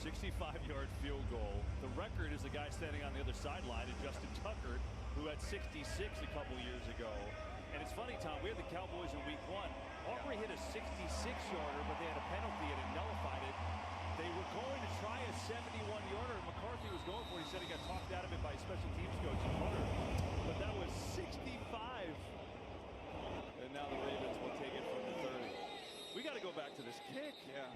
65-yard field goal. The record is the guy standing on the other sideline, and Justin Tucker, who had 66 a couple years ago. And it's funny, Tom, we had the Cowboys in week 1. Aubrey hit a 66-yarder, but they had a penalty and it nullified it. They were going to try a 71-yarder, and McCarthy was going for it. He said he got talked out of it by special teams coach and punter. But that was 65. And now the Ravens will take it from the 30. We got to go back to this kick. Yeah.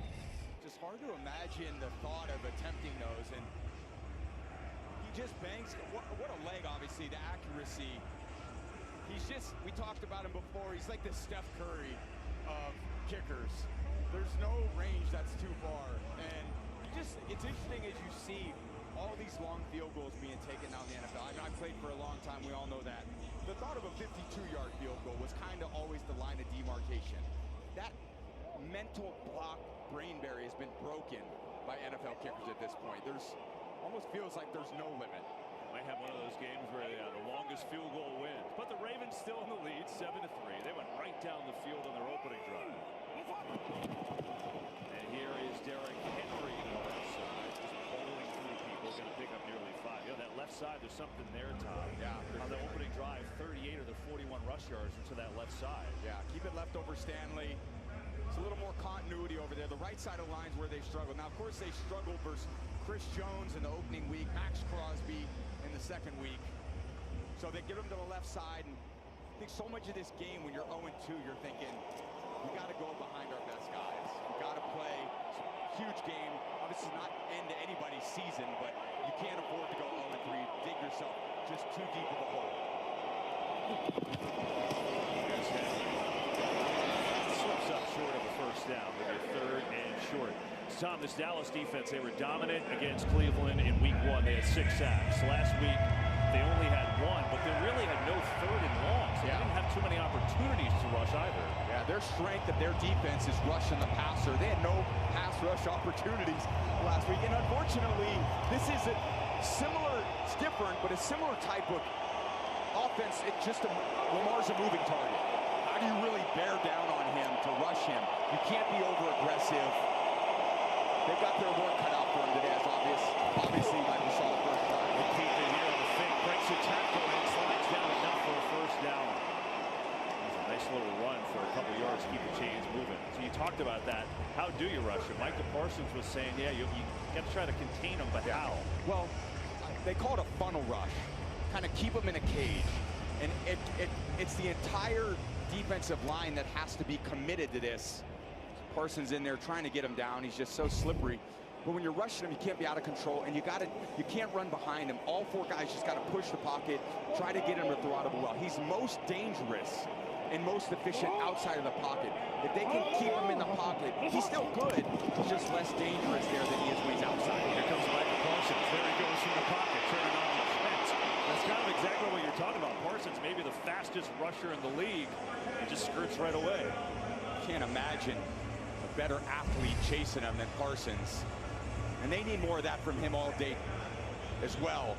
Just hard to imagine the thought of attempting those. And he just bangs. What a leg, obviously, the accuracy. He's just, we talked about him before, he's like the Steph Curry of kickers. There's no range that's too far. And it's interesting as you see all these long field goals being taken now in the NFL. I mean, I played for a long time, we all know that. The thought of a 52-yard field goal was kind of always the line of demarcation. That mental block brain barrier has been broken by NFL kickers at this point. Almost feels like there's no limit. Might have one of those games where the longest field goal wins. But the Ravens still in the lead, 7-3. They went right down the field on their opening drive. And here is Derrick Henry on the left side, just bowling through people, going to pick up nearly 5. That left side, there's something there, Tom. Yeah. On the opening drive, 38 of the 41 rush yards into that left side. Yeah, keep it left over Stanley. It's a little more continuity over there. The right side of the line's where they struggle. Now, of course, they struggled versus Chris Jones in the opening week, Max Crosby in the second week. So they give them to the left side. And I think so much of this game, when you're 0-2, you're thinking, we got to go behind our best guys. We got to play. It's a huge game. Obviously, not end to anybody's season, but you can't afford to go 0-3. Dig yourself just too deep of a hole. Slips up short of the first down with your 3rd and short. Tom, this Dallas defense, they were dominant against Cleveland in week 1. They had 6 sacks. Last week, they only had 1, but they really had no 3rd and long, so they didn't have too many opportunities to rush either. Yeah, their strength of their defense is rushing the passer. They had no pass rush opportunities last week, and unfortunately, this is it's different, but a similar type of offense. It's just Lamar's a moving target. How do you really bear down on him to rush him? You can't be over-aggressive. They've got their work cut out for him today, as obviously, like we saw the first time. They keep it here on the fake, breaks a tackle, and slides down enough for a first down. That's a nice little run for a couple yards to keep the chains moving. So you talked about that. How do you rush him? Micah Parsons was saying, yeah, you got to try to contain him, but how? Well, they call it a funnel rush. Kind of keep him in a cage. And it's the entire defensive line that has to be committed to this. Parsons in there trying to get him down. He's just so slippery. But when you're rushing him, you can't be out of control, and you can't run behind him. All 4 guys just got to push the pocket, try to get him to throw out of the well. He's most dangerous and most efficient outside of the pocket. If they can keep him in the pocket, he's still good. He's just less dangerous there than he is when he's outside. Here comes Micah Parsons. There he goes from the pocket, turning on the fence. That's kind of exactly what you're talking about. Parsons, maybe the fastest rusher in the league. He just skirts right away. Can't imagine a better athlete chasing him than Parsons. And they need more of that from him all day as well.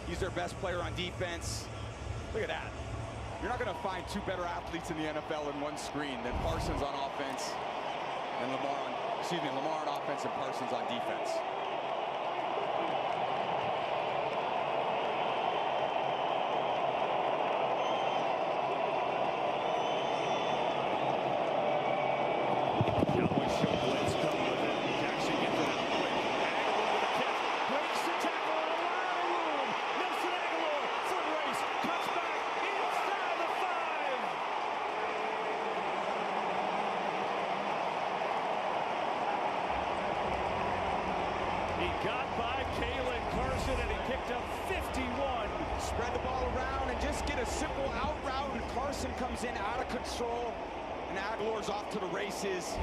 He's their best player on defense. Look at that. You're not going to find 2 better athletes in the NFL in one screen than Parsons on offense and Lamar on offense and Parsons on defense. Spread the ball around and just get a simple out route, and Carson comes in out of control, and Aguilar's off to the races.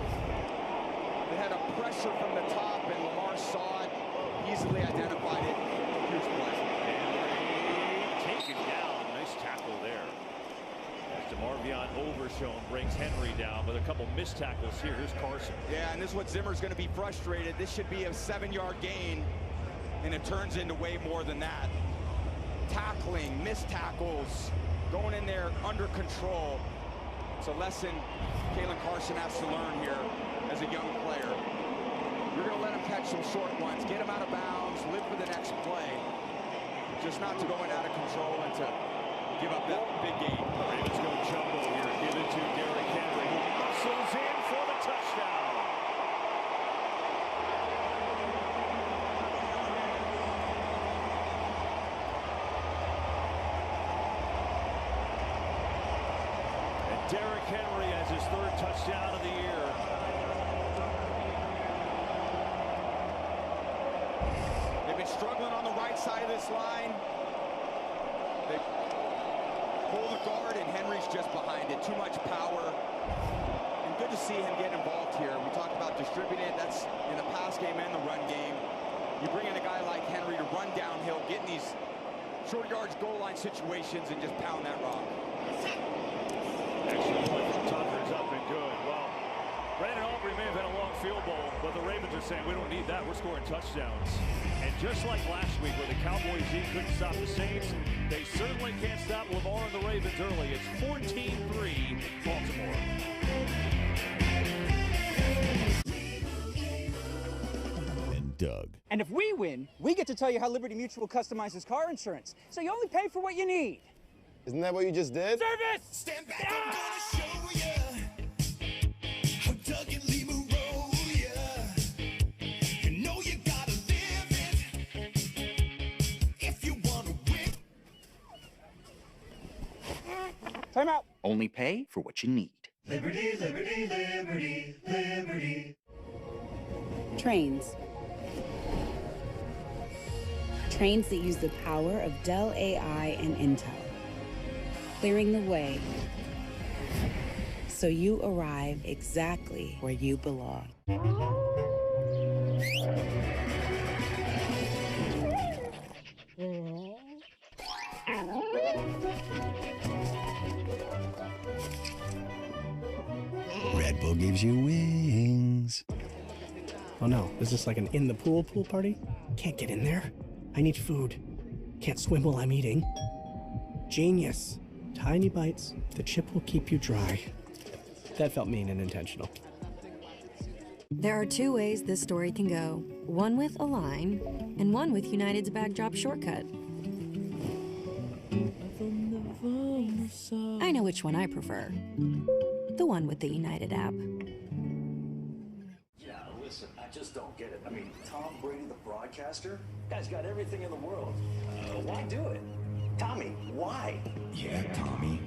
They had a pressure from the top, and Lamar saw it, easily identified it. Huge play. Henry taken down. Nice tackle there. As DeMarvion Overshown brings Henry down with a couple missed tackles here. Here's Carson. Yeah, and this is what Zimmer's going to be frustrated. This should be a 7-yard gain, and it turns into way more than that. Tackling, missed tackles, going in there under control. It's a lesson Kalen Carson has to learn here as a young player. You're going to let him catch some short ones, get them out of bounds, live for the next play. Just not to go in out of control and to give up that big game. Ravens go jumbo here. Give it to Derrick Henry, who muscles in for the touchdown. And Derrick Henry has his 3rd touchdown of the year. They've been struggling on the right side of this line. They pull the guard, and Henry's just behind it. Too much power. And good to see him get involved here. We talked about distributing it. That's in the pass game and the run game. You bring in a guy like Henry to run downhill, get in these short yards, goal line situations, and just pound that rock. Extra point from Tucker is up and good. Well, Brandon Aubrey may have had a long field goal, but the Ravens are saying we don't need that. We're scoring touchdowns. And just like last week where the Cowboys couldn't stop the Saints, they certainly can't stop Lamar and the Ravens early. It's 14-3 Baltimore. And Doug. And if we win, we get to tell you how Liberty Mutual customizes car insurance. So you only pay for what you need. Isn't that what you just did? Service! Stand back, I'm gonna show ya how Doug and Lee will roll ya. You know you gotta live it if you wanna win. Time out. Only pay for what you need. Liberty, liberty, liberty, liberty. Trains. Trains that use the power of Dell AI and Intel. Clearing the way so you arrive exactly where you belong. Red Bull gives you wings. Oh no, is this like an in the pool party? Can't get in there. I need food. Can't swim while I'm eating. Genius. Tiny bites, the chip will keep you dry. That felt mean and intentional. There are 2 ways this story can go. One with a line, and one with United's backdrop shortcut. I know which one I prefer. The one with the United app. Yeah, listen, I just don't get it. I mean, Tom Brady, the broadcaster, guy's got everything in the world. Why do it? Tommy, why? Yeah, Tommy.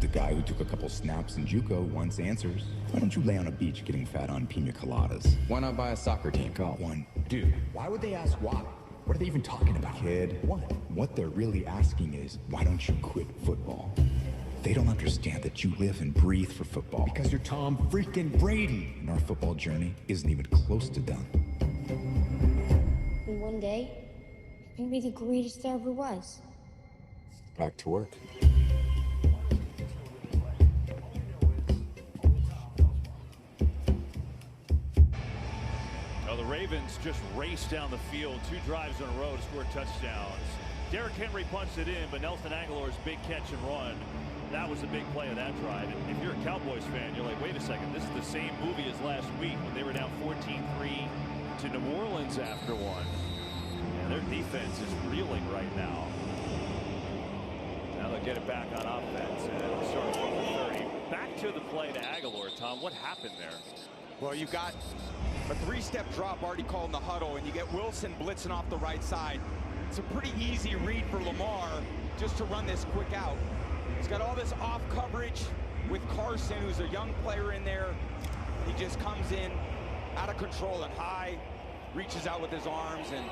The guy who took a couple snaps in JUCO wants answers. Why don't you lay on a beach getting fat on pina coladas? Why not buy a soccer team? Got one. Dude, why would they ask why? What are they even talking about? Kid, what they're really asking is, why don't you quit football? They don't understand that you live and breathe for football. Because you're Tom freaking Brady. And our football journey isn't even close to done. And one day, you're gonna be the greatest there ever was. Back to work. Well, the Ravens just raced down the field 2 drives in a row to score touchdowns. Derrick Henry punched it in, but Nelson Aguilar's big catch and run, that was the big play of that drive. And if you're a Cowboys fan, you're like, wait a second, this is the same movie as last week when they were down 14-3 to New Orleans after one. And their defense is reeling right now. Now they'll get it back on offense and start from the 30. Back to the play to Aguilar. Tom, what happened there? Well, you've got a 3-step drop already called in the huddle, and you get Wilson blitzing off the right side. It's a pretty easy read for Lamar just to run this quick out. He's got all this off coverage with Carson, who's a young player in there. He just comes in out of control and high, reaches out with his arms, and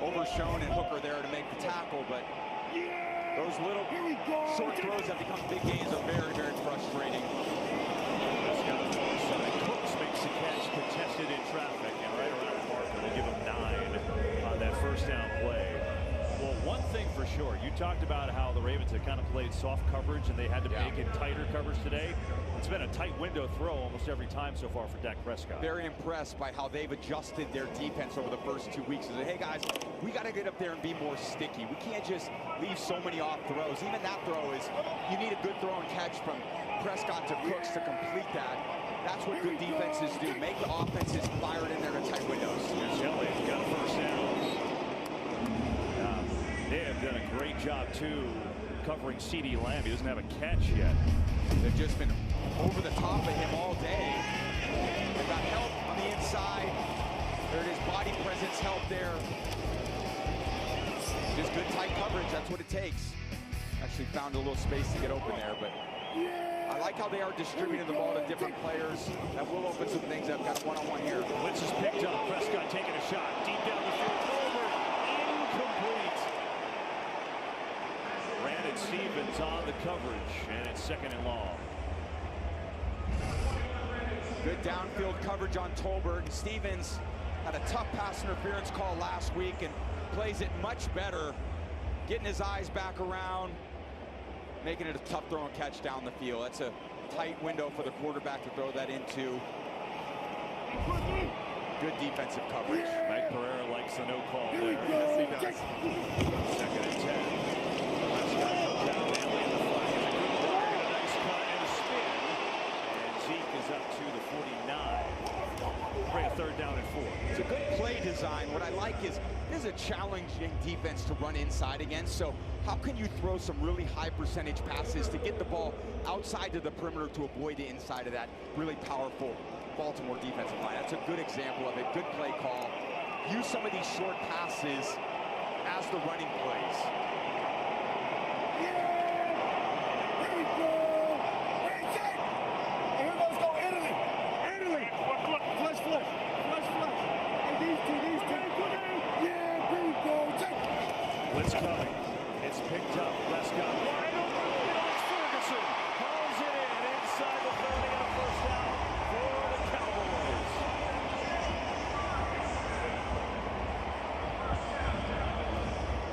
Overshown and Hooker there to make the tackle, but those little short throws that become big gains are very, very frustrating. Cooks makes the catch, contested in traffic, and right around Parker to give him 9 on that first down play. Well, one thing for sure, you talked about how the Ravens had kind of played soft coverage and they had to make it tighter coverage today. It's been a tight window throw almost every time so far for Dak Prescott. Very impressed by how they've adjusted their defense over the first 2 weeks. They said, hey guys, we got to get up there and be more sticky. We can't just leave so many off throws. Even that throw is, you need a good throw and catch from Prescott to Cooks to complete that. That's what good defenses do. Make the offenses fired in there to tight windows. Here's Elliott, got a first down. They have done a great job, too, covering C.D. Lamb. He doesn't have a catch yet. They've just been over the top of him all day. They've got help on the inside. There it is, body presence help there. Just good tight coverage, that's what it takes. Actually found a little space to get open there, but I like how they are distributing the ball to different players. That will open some things up. Got a one-on-one here. Blitz is picked up. Prescott taking a shot. Deep down the field. Over. Incomplete. Brandon Stevens on the coverage, and it's 2nd and long. Good downfield coverage on Tolbert. Stevens had a tough pass interference call last week and plays it much better. Getting his eyes back around, making it a tough throw and catch down the field. That's a tight window for the quarterback to throw that into. Good defensive coverage. Mike Pereira likes the no call there. Yes, he does. 2nd and 10. Prescott comes out. Bailey in the flag is a good dart. A nice cut and a spin. And Zeke is up to the 49. Bring a 3rd down and 4. It's a good play design. What I like is this is a challenging defense to run inside against. So how can you throw some really high percentage passes to get the ball outside to the perimeter to avoid the inside of that really powerful Baltimore defensive line? That's a good example of it. Good play call. Use some of these short passes as the running plays. Blitz coming. It's picked up. Prescott wide open. It's Ferguson. Hauls it in inside the 30 and a first down for the Cowboys.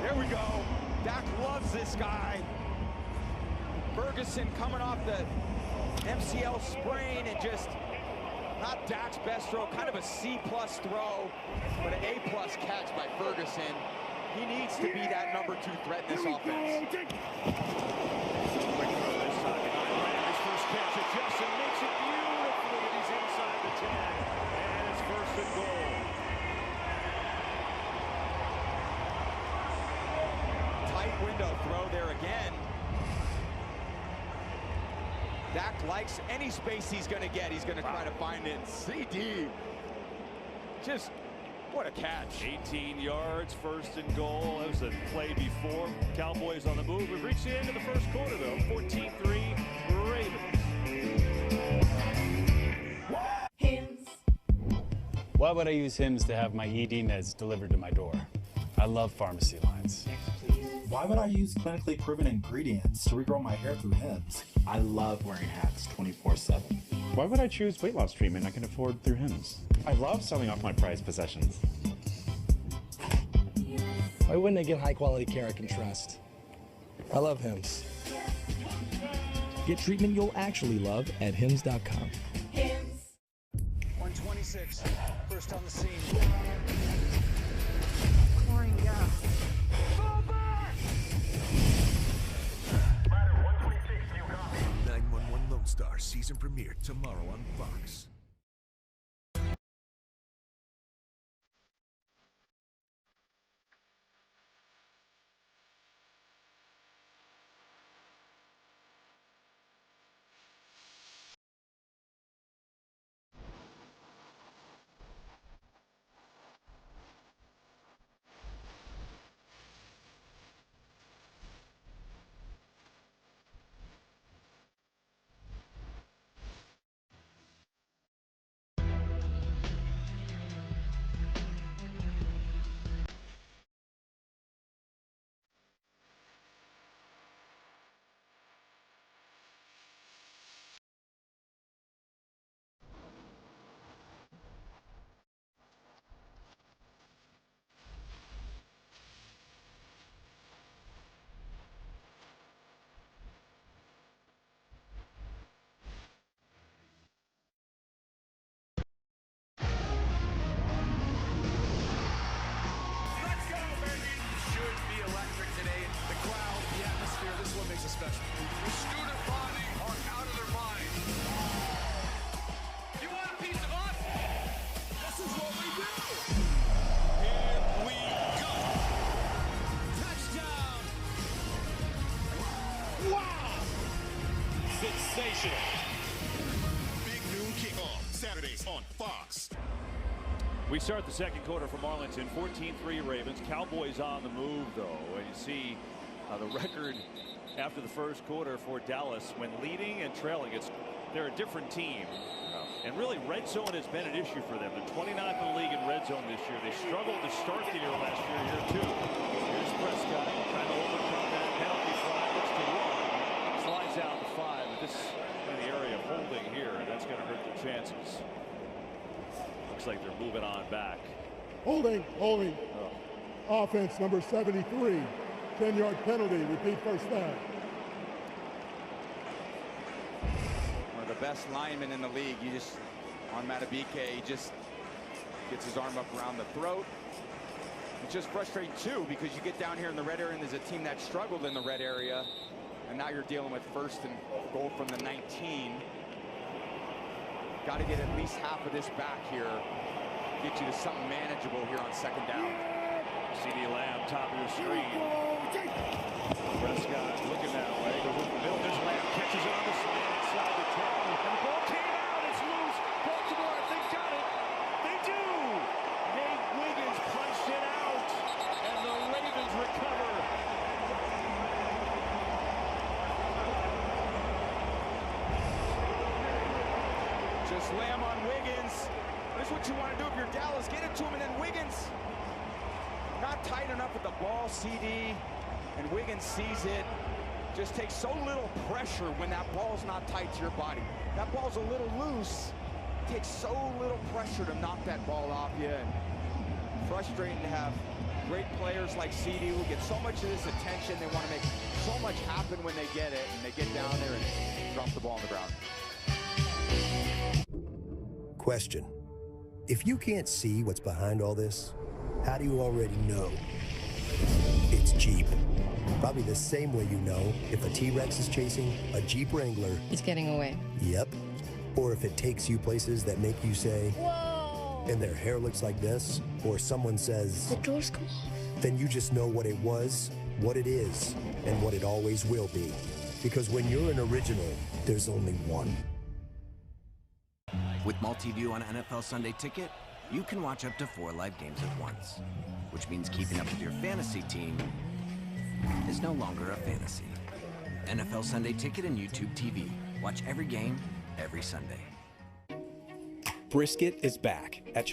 There we go. Dak loves this guy. Ferguson coming off the MCL sprain and just not Dak's best throw. Kind of a C-plus throw, but an A-plus catch by Ferguson. He needs to be that number 2 threat in this offense. Quick throw this time. His first catch. Adjusting makes it beautiful, but he's inside the 10. And it's 1st and goal. Tight window throw there again. Dak likes any space he's going to get. He's going to try to find it. CD. Just what a catch. 18 yards, 1st and goal. That was the play before. Cowboys on the move. We've reached the end of the 1st quarter, though. 14-3 Ravens. Hymns. Why would I use Hymns to have my ED meds delivered to my door? I love pharmacy lines. Why would I use clinically proven ingredients to regrow my hair through Hims? I love wearing hats 24/7. Why would I choose weight loss treatment I can afford through Hims? I love selling off my prized possessions. Why wouldn't I get high quality care I can trust? I love Hims. Get treatment you'll actually love at Hims.com. Hims. 126, first on the scene. Pouring gas. 911 Lone Star season premiere tomorrow on Fox. sensational. Big noon kickoff, Saturdays on Fox. We start the second quarter from Arlington, 14-3 Ravens. Cowboys on the move, though. And you see the record after the first quarter for Dallas when leading and trailing. They're a different team. And really, red zone has been an issue for them. They're 29th in the league in red zone this year. They struggled to start the year last year here, too. Here's Prescott trying to overcome that penalty flag. Looks to one. Slides out to 5. But this is in the area of holding here, and that's going to hurt their chances. Looks like they're moving on back. Holding. Offense number 73. 10-yard penalty. Repeat first down. One of the best linemen in the league. You just, on Matabike, he just gets his arm up around the throat. It's just frustrating, too, because you get down here in the red area, and there's a team that struggled in the red area, and now you're dealing with first and goal from the 19. Got to get at least half of this back here. Get you to something manageable here on second down. CD Lamb, top of the screen. Prescott looking that way. Goes up the middle. There's Lamb. Catches it on the slant inside the 10. And the ball came out. It's loose. Baltimore, I think, got it. They do. Nate Wiggins punched it out. And the Ravens recover. Just Lamb on Wiggins. That's what you want to do if you're Dallas. Get it to him, and then Wiggins. Not tight enough with the ball, CD, and Wiggins sees it. Just takes so little pressure when that ball's not tight to your body. That ball's a little loose. It takes so little pressure to knock that ball off you. And frustrating to have great players like CD who get so much of this attention. They want to make so much happen when they get it, and they get down there and drop the ball on the ground. Question. If you can't see what's behind all this, how do you already know? It's Jeep. Probably the same way you know if a T-Rex is chasing a Jeep Wrangler. It's getting away. Yep. Or if it takes you places that make you say, whoa! And their hair looks like this, or someone says, the doors come off. Then you just know what it was, what it is, and what it always will be. Because when you're an original, there's only one. With multi-view on NFL Sunday Ticket, you can watch up to 4 live games at once, which means keeping up with your fantasy team is no longer a fantasy. NFL Sunday Ticket and YouTube TV. Watch every game, every Sunday. Brisket is back at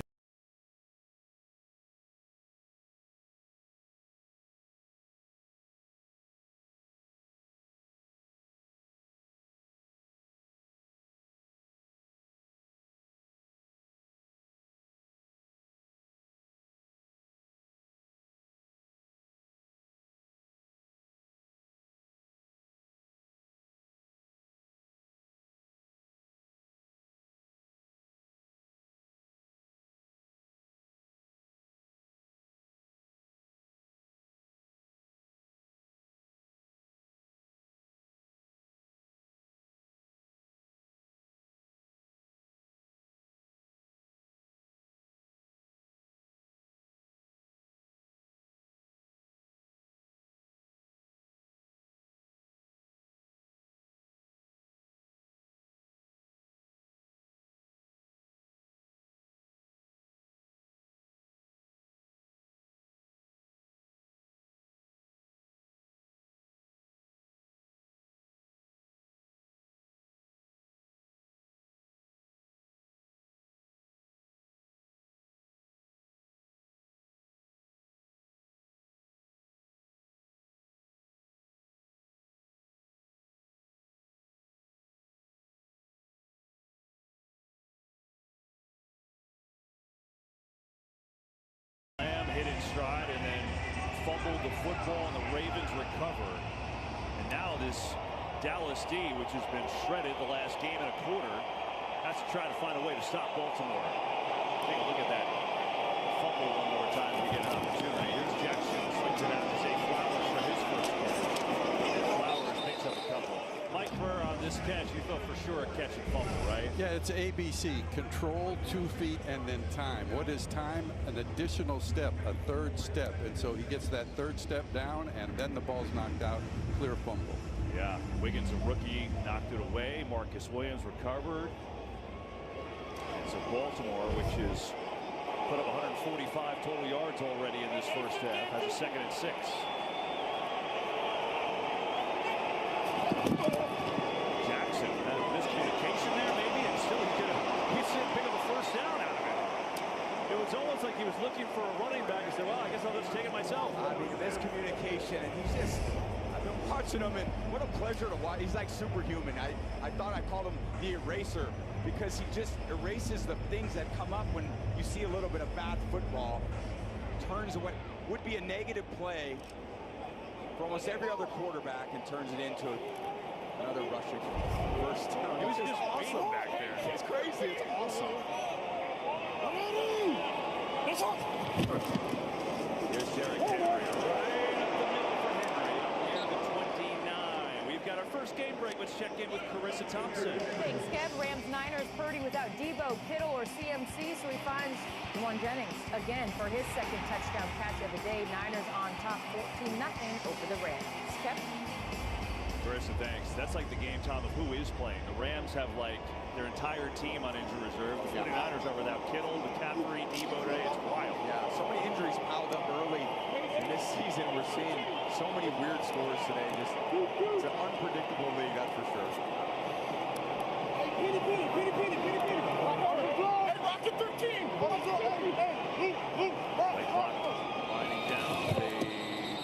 hit in stride and then fumbled the football, and the Ravens recover. And now this Dallas D, which has been shredded the last game and a quarter, has to try to find a way to stop Baltimore. Take a look at that fumble one more time to get an opportunity. Here's Jackson, slings it out to Zay Flowers for his first catch. And Flowers picks up a couple. Mike Ferrer on this catch, you thought for sure a catch and fumble, right? Yeah, it's ABC. Control, 2 feet, and then time. What is time? An additional step, a third step. And so he gets that third step down, and then the ball's knocked out. Clear fumble. Yeah, Wiggins, a rookie, knocked it away. Marcus Williams recovered. So Baltimore, which is put up 145 total yards already in this first half, has a 2nd and 6. Jackson had a miscommunication there, maybe, and still he should pick up a first down out of it. It was almost like he was looking for a running back and said, well, I guess I'll just take it myself. I mean, miscommunication, and he's just, I've been watching him, and what a pleasure to watch. He's like superhuman. I thought I called him the eraser because he just erases the things that come up when you see a little bit of bad football. Turns what would be a negative play for almost every other quarterback and turns it into another rushing first down. It was just awesome back there. It's crazy. It's awesome. Here's Derrick Henry. Right up the middle for Henry. Near the 29. We've got our first game break. Let's check in with Carissa Thompson. Thanks, Kev. Rams Niners. Purdy without Debo, Kittle, or CMC, so he finds Juwan Jennings again for his 2nd touchdown catch of the day. Niners on top 14-0 over the Rams. Kev? Carissa, thanks. That's like the game, Tom, of who is playing. The Rams have like their entire team on injury reserve. The 49ers are without Kittle, McCaffrey, Debo today. It's wild. Yeah, so many injuries piled up early in this season. We're seeing so many weird scores today. Just it's an unpredictable league, that's for sure. Rocket 13. Play clock winding down. They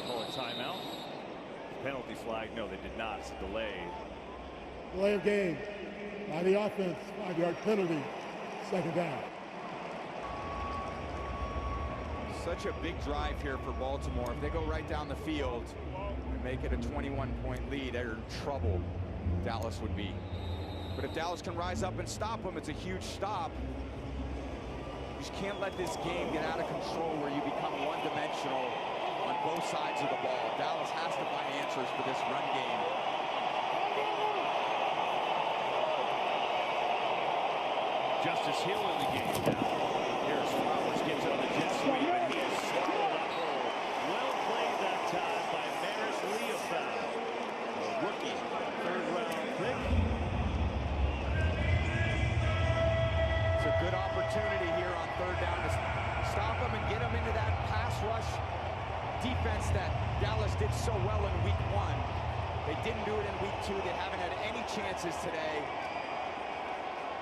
call a timeout. Penalty flag. No, they did not. It's a delay. Delay of game by the offense. 5-yard penalty. 2nd down. Such a big drive here for Baltimore. If they go right down the field and make it a 21-point lead, they're in trouble. Dallas would be. But if Dallas can rise up and stop them, it's a huge stop. You just can't let this game get out of control where you become one-dimensional on both sides of the ball. Dallas has to find answers for this run game. Justice Hill in the game now. Here's Flowers, gets it on the jet sweep, and he is swallowed up whole. Well played that time by Maris Leofau, a rookie, 3rd-round pick. It's a good opportunity here on 3rd down to stop them and get them into that pass rush defense that Dallas did so well in week 1. They didn't do it in week 2. They haven't had any chances today.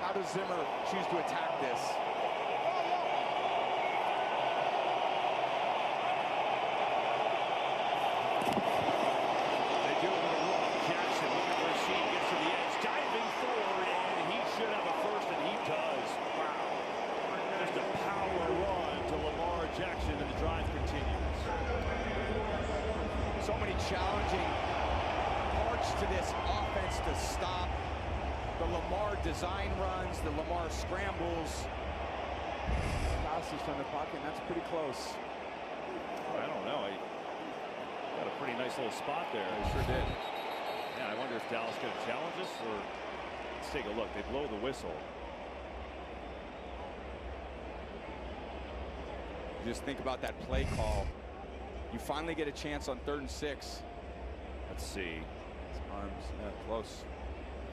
How does Zimmer choose to attack this? They do it with a run. Jackson, look at Rashid, gets to the edge, diving forward, and he should have a first, and he does. Wow. Just a power run to Lamar Jackson, and the drive continues. So many challenging parts to this offense to stop. The Lamar design runs, the Lamar scrambles. Passes from the pocket, and that's pretty close. I don't know. He got a pretty nice little spot there. He sure did. Yeah, I wonder if Dallas going to challenge us, or let's take a look. They blow the whistle. Just think about that play call. You finally get a chance on 3rd and 6. Let's see. His arms, yeah, close.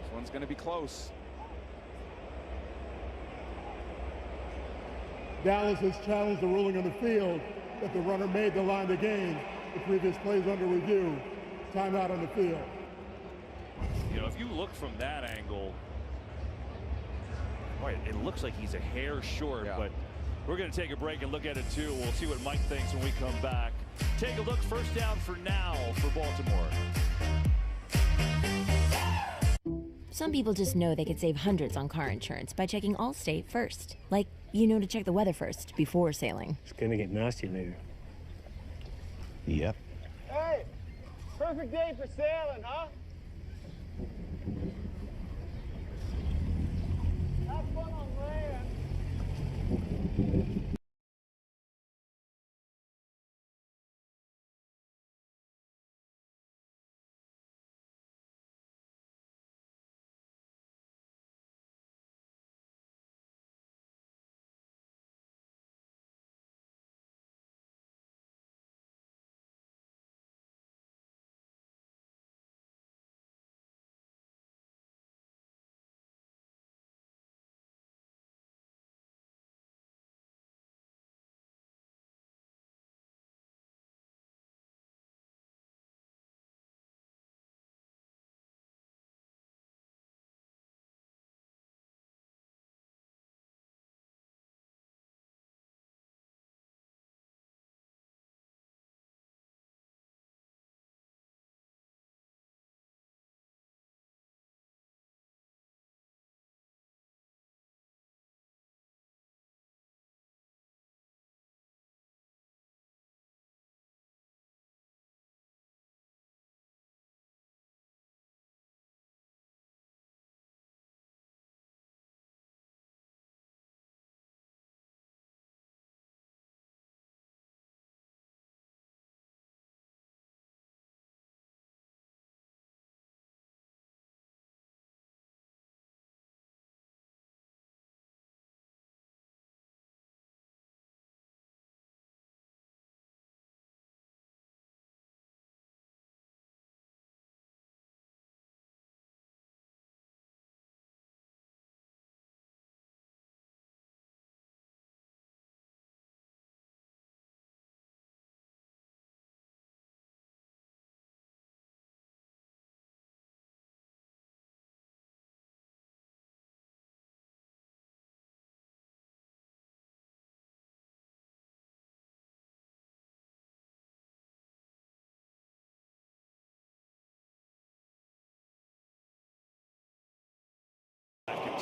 This one's going to be close. Dallas has challenged the ruling on the field that the runner made the line to gain. The previous plays under review. Timeout on the field. You know, if you look from that angle, boy, it looks like he's a hair short, but we're going to take a break and look at it too. We'll see what Mike thinks when we come back. Take a look. First down for now for Baltimore. Some people just know they could save hundreds on car insurance by checking Allstate first. Like, you know, to check the weather first before sailing. It's gonna get nasty later. Yep. Hey, perfect day for sailing, huh? Have fun on land.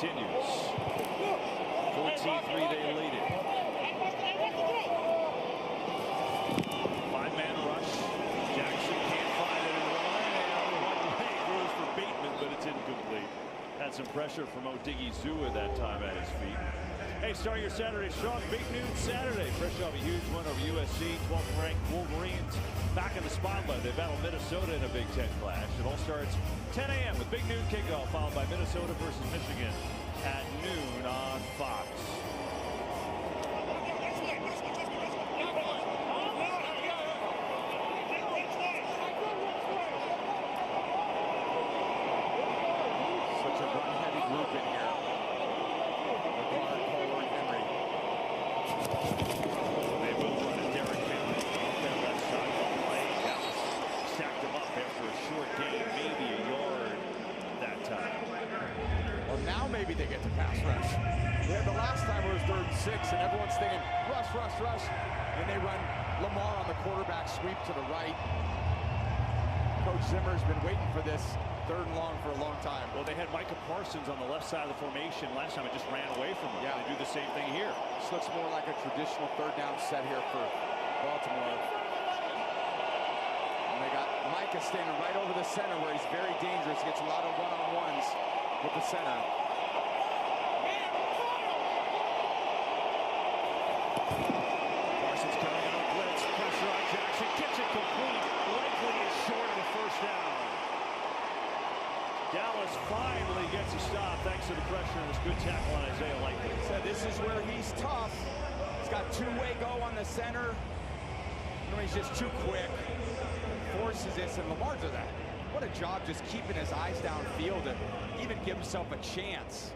continues. 14-3, they lead it. 5-man rush. Jackson can't find it in one. And one leg goes for Bateman, but it's incomplete. Had some pressure from Odighi Zua that time at his feet. Hey, start your Saturday strong. Big noon Saturday. Fresh off a huge win over USC. 12th ranked Wolverines back in the spotlight. They battle Minnesota in a Big Ten clash. It all starts 10 a.m. with big noon kickoff, followed by Minnesota versus Michigan at noon on Fox. Such a run-heavy group in here. They will run it. Derrick Henry off their left side. Play. Dallas stacked them up after a short game, maybe a yard that time. Well, now maybe they get to pass rush. Yeah, the last time it was 3rd and 6, and everyone's thinking rush, rush, rush. And they run Lamar on the quarterback sweep to the right. Coach Zimmer's been waiting for this 3rd and long for a long time. Well, they had Micah Parsons on the left side of the formation last time. It just ran away from them. Yeah. They do the same thing here. This looks more like a traditional 3rd down set here for Baltimore. And they got Micah standing right over the center where he's very dangerous. Gets a lot of one-on-ones with the center. Parsons coming out of blitz. Pressure on Jackson. Gets it complete. Likely is short of the first down. Dallas finally gets a stop thanks to the pressure and this good tackle on Isaiah Likely. So this is where he's tough. He's got two-way go on the center. He's just too quick. Forces this, and Lamar does that. What a job just keeping his eyes downfield and even give himself a chance.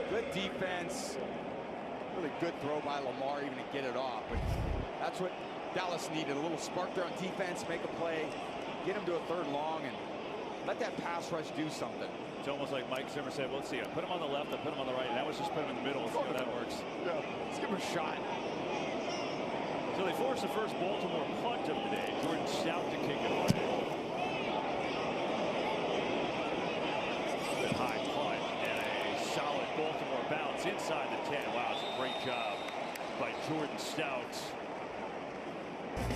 Good defense. Really good throw by Lamar even to get it off. But that's what Dallas needed. A little spark there on defense, make a play, get him to a 3rd long, and let that pass rush do something. It's almost like Mike Zimmer said, well, let's see, I put him on the left, I put him on the right, and now let's just put him in the middle and see how that works. Yeah, let's give him a shot. So they force the first Baltimore punt of the day. Jordan Stout to kick it away. Good high punt and a solid Baltimore bounce inside the 10. Wow, it's a great job by Jordan Stout.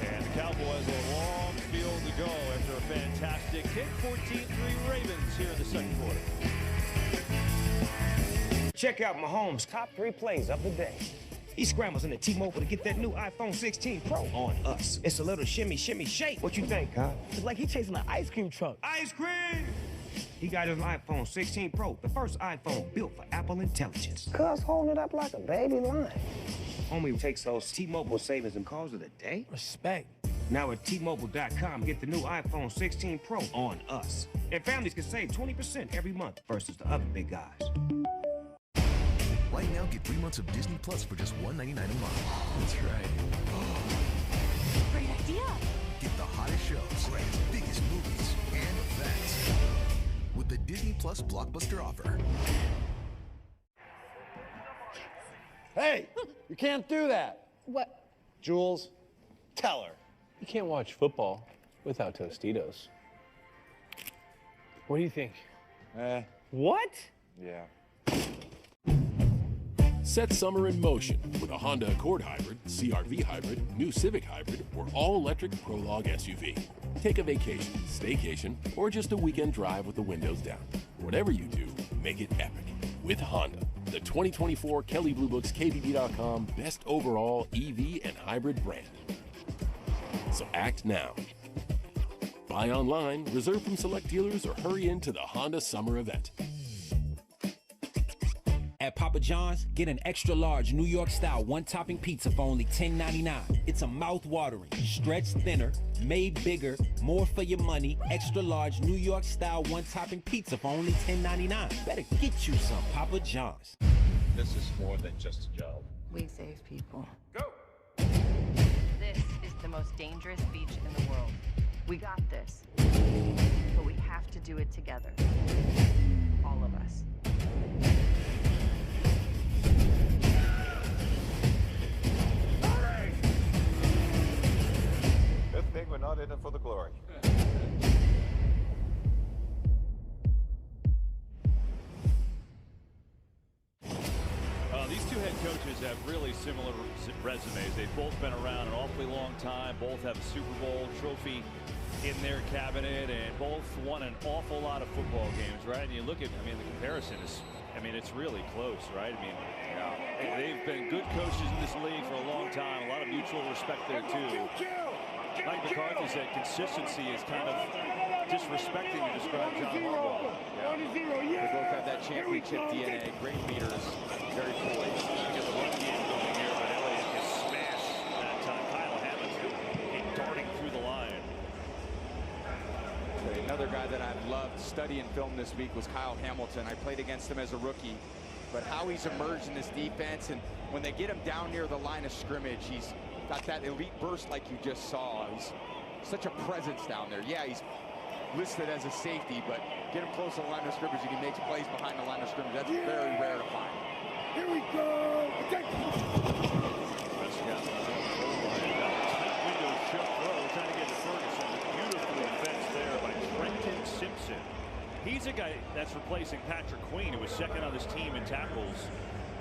And the Cowboys a long field to go after a fantastic kick. 14-3 Ravens here in the second quarter. Check out Mahomes' top 3 plays of the day. He scrambles into T-Mobile to get that new iPhone 16 Pro on us. It's a little shimmy, shimmy, shake. What you think, Kyle? It's like he's chasing an ice cream truck. Ice cream! He got his iPhone 16 Pro, the first iPhone built for Apple intelligence. Cuz holding it up like a baby lion. Homie takes those T-Mobile savings and calls it a day. Respect. Now at T-Mobile.com, get the new iPhone 16 Pro on us. And families can save 20% every month versus the other big guys. Right now, get 3 months of Disney Plus for just $1.99 a month. That's right. Great idea. Get the hottest shows, greatest, biggest movies, and events with the Disney Plus Blockbuster offer. Hey, you can't do that. What? Jules, tell her. You can't watch football without Tostitos. What do you think? What? Yeah. Set summer in motion with a Honda Accord Hybrid, CR-V Hybrid, new Civic Hybrid, or all-electric Prologue SUV. Take a vacation, staycation, or just a weekend drive with the windows down. Whatever you do, make it epic with Honda. The 2024 Kelley Blue Book's KBB.com Best Overall EV and Hybrid Brand. So act now. Buy online, reserve from select dealers, or hurry into the Honda Summer Event. At Papa John's, get an extra large New York style one-topping pizza for only $10.99. It's a mouth-watering, stretched thinner, made bigger, more for your money, extra large New York style one-topping pizza for only $10.99. Better get you some Papa John's. This is more than just a job. We save people. Go! This is the most dangerous beach in the world. We got this. But we have to do it together. All of us. Good thing we're not in it for the glory. coaches have really similar resumes. They've both been around an awfully long time. Both have a Super Bowl trophy in their cabinet, and both won an awful lot of football games, right? And you look at, I mean, the comparison is, I mean, it's really close, right? I mean, they've been good coaches in this league for a long time. A lot of mutual respect there, too. Mike McCarthy said consistency is kind of disrespecting to describe John Harbaugh. They both have that championship DNA. Great leaders, very poised. They get the run game going here, but Elliott gets smashed that time. Kyle Hamilton came darting through the line. Another guy that I loved studying film this week was Kyle Hamilton. I played against him as a rookie, but how he's emerged in this defense, and when they get him down near the line of scrimmage, he's got that elite burst like you just saw. He's such a presence down there. Yeah, he's listed as a safety, but get him close to the line of scrimmage and he makes plays behind the line of scrimmage. That's very rare to find. Here we go. Tight window shut throw, trying to get to Ferguson. Beautifully fenced there by Trenton Simpson. He's a guy that's replacing Patrick Queen, who was second on this team in tackles.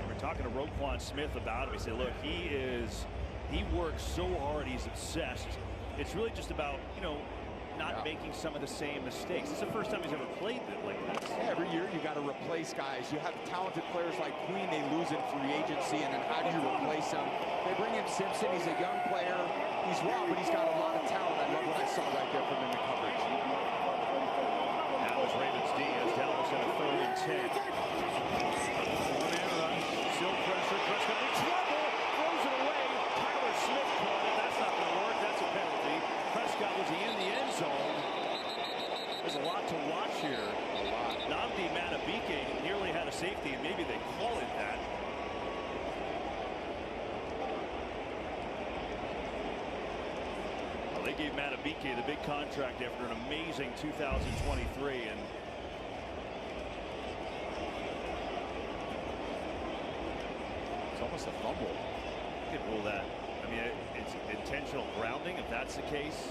And we're talking to Roquan Smith about him. He said, look, he works so hard, he's obsessed. It's really just about, you know, not making some of the same mistakes. It's the first time he's ever played it like this. Yeah, every year you got to replace guys. You have talented players like Queen, they lose in free agency, and then how do you replace them? They bring in Simpson. He's a young player. He's raw, but he's got a lot of talent. I love what I saw right there from him in coverage. That was Ravens D as Dallas at a 3rd and 10. Four-man rush, still pressure. Prescott in trouble, throws it away. Tyler Smith caught it. That's not going to work. That's a penalty. Prescott, was he in the end zone? There's a lot to watch here. A lot. Nnamdi Madubuike nearly had a safety, and maybe they call it that. Well, they gave Madubuike the big contract after an amazing 2023, and it's almost a fumble. You could rule that. I mean, it's intentional grounding if that's the case.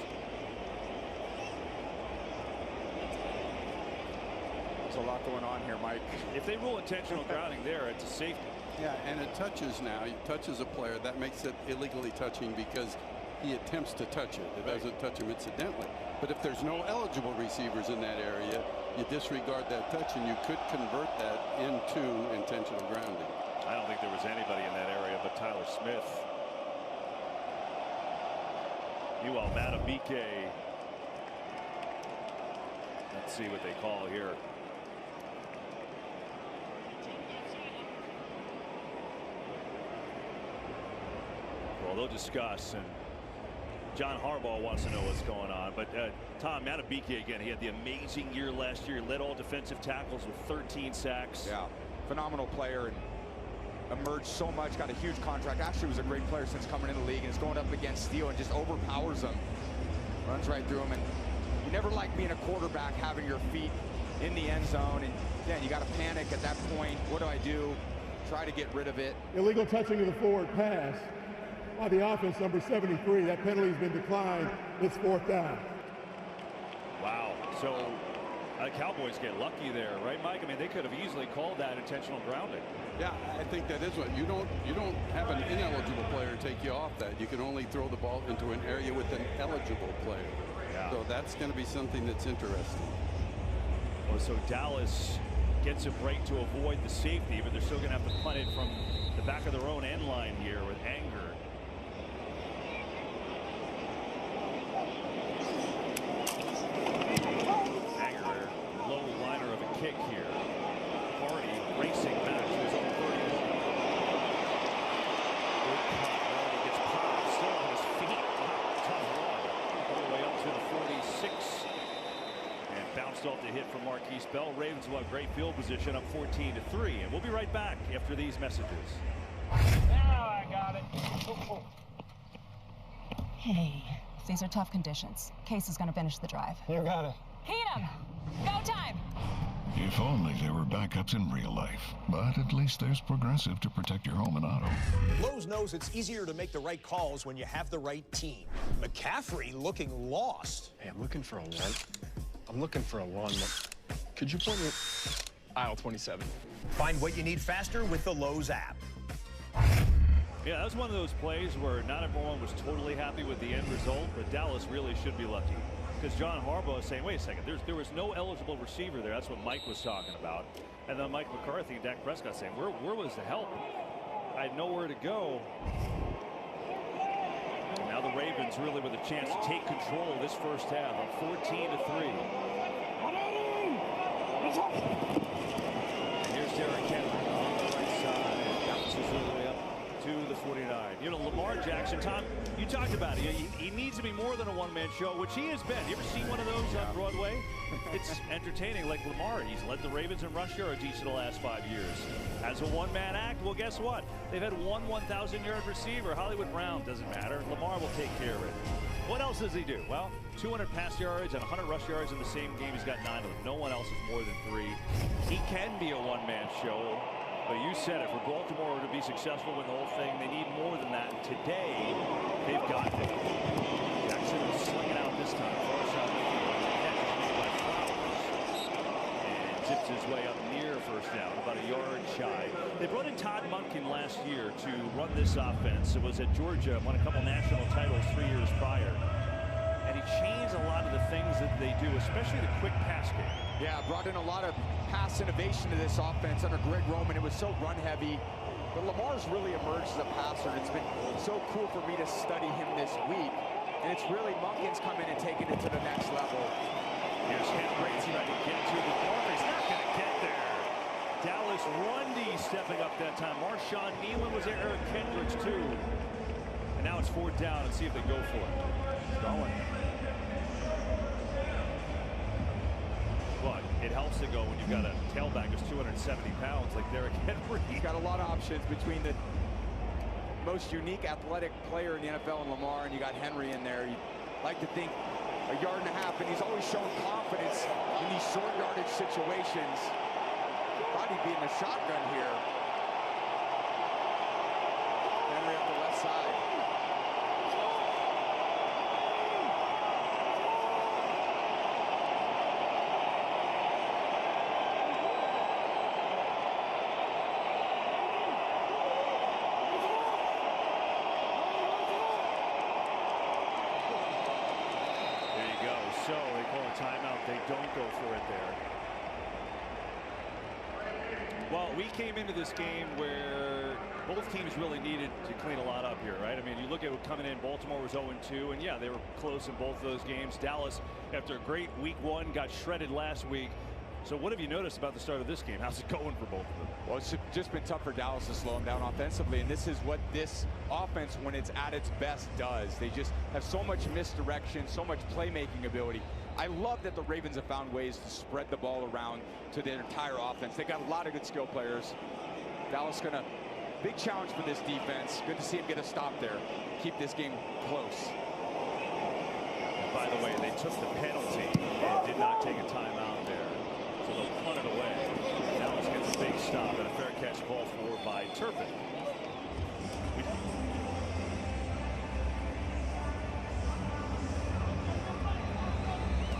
There's a lot going on here, Mike. If they rule intentional grounding there, it's a safety. Yeah, and it touches now. He touches a player. That makes it illegally touching because he attempts to touch it. It doesn't touch him incidentally. But if there's no eligible receivers in that area, you disregard that touch, and you could convert that into intentional grounding. I don't think there was anybody in that area but Tyler Smith. Meanwhile, Madubuike. Let's see what they call here. Well, they'll discuss, and John Harbaugh wants to know what's going on. But Tom, Madubuike again, he had the amazing year last year. He led all defensive tackles with 13 sacks. Yeah, phenomenal player and emerged so much. Got a huge contract. Actually was a great player since coming in the league, and is going up against Steele and just overpowers him. Runs right through him, and you never like being a quarterback having your feet in the end zone, and then you got to panic at that point. What do I do? Try to get rid of it. Illegal touching of the forward pass by the offense, number 73. That penalty has been declined. It's 4th down. Wow. So Cowboys get lucky there, right, Mike? I mean, they could have easily called that intentional grounding. Yeah, I think that is what you don't have an ineligible player take you off that. You can only throw the ball into an area with an eligible player. Yeah. So that's going to be something that's interesting. Well, so Dallas gets a break to avoid the safety, but they're still going to have to punt it from the back of their own end line here with Anger. Anger, low liner of a kick here. Hardy racing back to his own 31. Good cut. Hardy gets popped, still on his feet. Tough run. All the way up to the 46. And bounced off the hit from Marquise Bell. Ravens will have great field position up 14-3. And we'll be right back after these messages. Now I got it. Hey, these are tough conditions. Case is going to finish the drive. You got it. Heat 'em! Go time! If only there were backups in real life. But at least there's Progressive to protect your home and auto. Lowe's knows it's easier to make the right calls when you have the right team. McCaffrey looking lost. Hey, I'm looking for a lawn. Could you point me aisle 27? Find what you need faster with the Lowe's app. Yeah, that was one of those plays where not everyone was totally happy with the end result, but Dallas really should be lucky. Because John Harbaugh is saying, wait a second, there was no eligible receiver there. That's what Mike was talking about. And then Mike McCarthy and Dak Prescott saying, where was the help? I had nowhere to go. And now the Ravens really with a chance to take control of this first half, up 14-3. Here's Derrick Henry on the right side. Bounces all the way up to the 49. You know, Lamar Jackson, Tom, you talked about it. He needs to be more than a one-man show, which he has been. You ever seen one of those on Broadway? It's entertaining. Like Lamar, he's led the Ravens in rush yards each of the last 5 years. As a one-man act, well, guess what? They've had one 1,000-yard receiver. Hollywood Brown doesn't matter. Lamar will take care of it. What else does he do? Well, 200 pass yards and 100 rush yards in the same game. He's got 9 of them. No one else is more than 3. He can be a one-man show. But you said it, for Baltimore to be successful in the whole thing, they need more than that. And today, they've got it. Jackson is slinging out this time. Far side of the field. Catch is made by Flowers. And zips his way up near first down, about a yard shy. They brought in Todd Monken last year to run this offense. It was at Georgia, won a couple national titles 3 years prior. And he changed a lot of the things that they do, especially the quick pass game. Yeah, brought in a lot of pass innovation to this offense under Greg Roman. It was so run heavy. But Lamar's really emerged as a passer, and it's been so cool for me to study him this week. And it's really Monken's come in and taken it to the next level. Here's Henry trying to get to the corner. He's not going to get there. Dallas Rundy stepping up that time. Marshawn Nealon was there. Eric Kendricks, too. And now it's 4th down, and see if they go for it. Going. But it helps to go when you've got a tailback who's 270 pounds like Derrick Henry. He's got a lot of options between the most unique athletic player in the NFL and Lamar, and you got Henry in there. You'd like to think a yard and a half, and he's always shown confidence in these short yardage situations. Thought he'd be in the shotgun here. Henry up the left side. So they call a timeout. They don't go for it there. Well, we came into this game where both teams really needed to clean a lot up here, right? I mean, you look at what coming in, Baltimore was 0-2, and yeah, they were close in both of those games. Dallas, after a great week 1, got shredded last week. So what have you noticed about the start of this game? How's it going for both of them? Well, it's just been tough for Dallas to slow them down offensively, and this is what this offense, when it's at its best, does. They just have so much misdirection, so much playmaking ability. I love that the Ravens have found ways to spread the ball around to their entire offense. They got a lot of good skill players. Dallas gonna, big challenge for this defense. Good to see him get a stop there. Keep this game close. And by the way, they took the penalty and did not take a timeout there. So they'll punt it away. Dallas gets a big stop and a fair catch ball for by Turpin.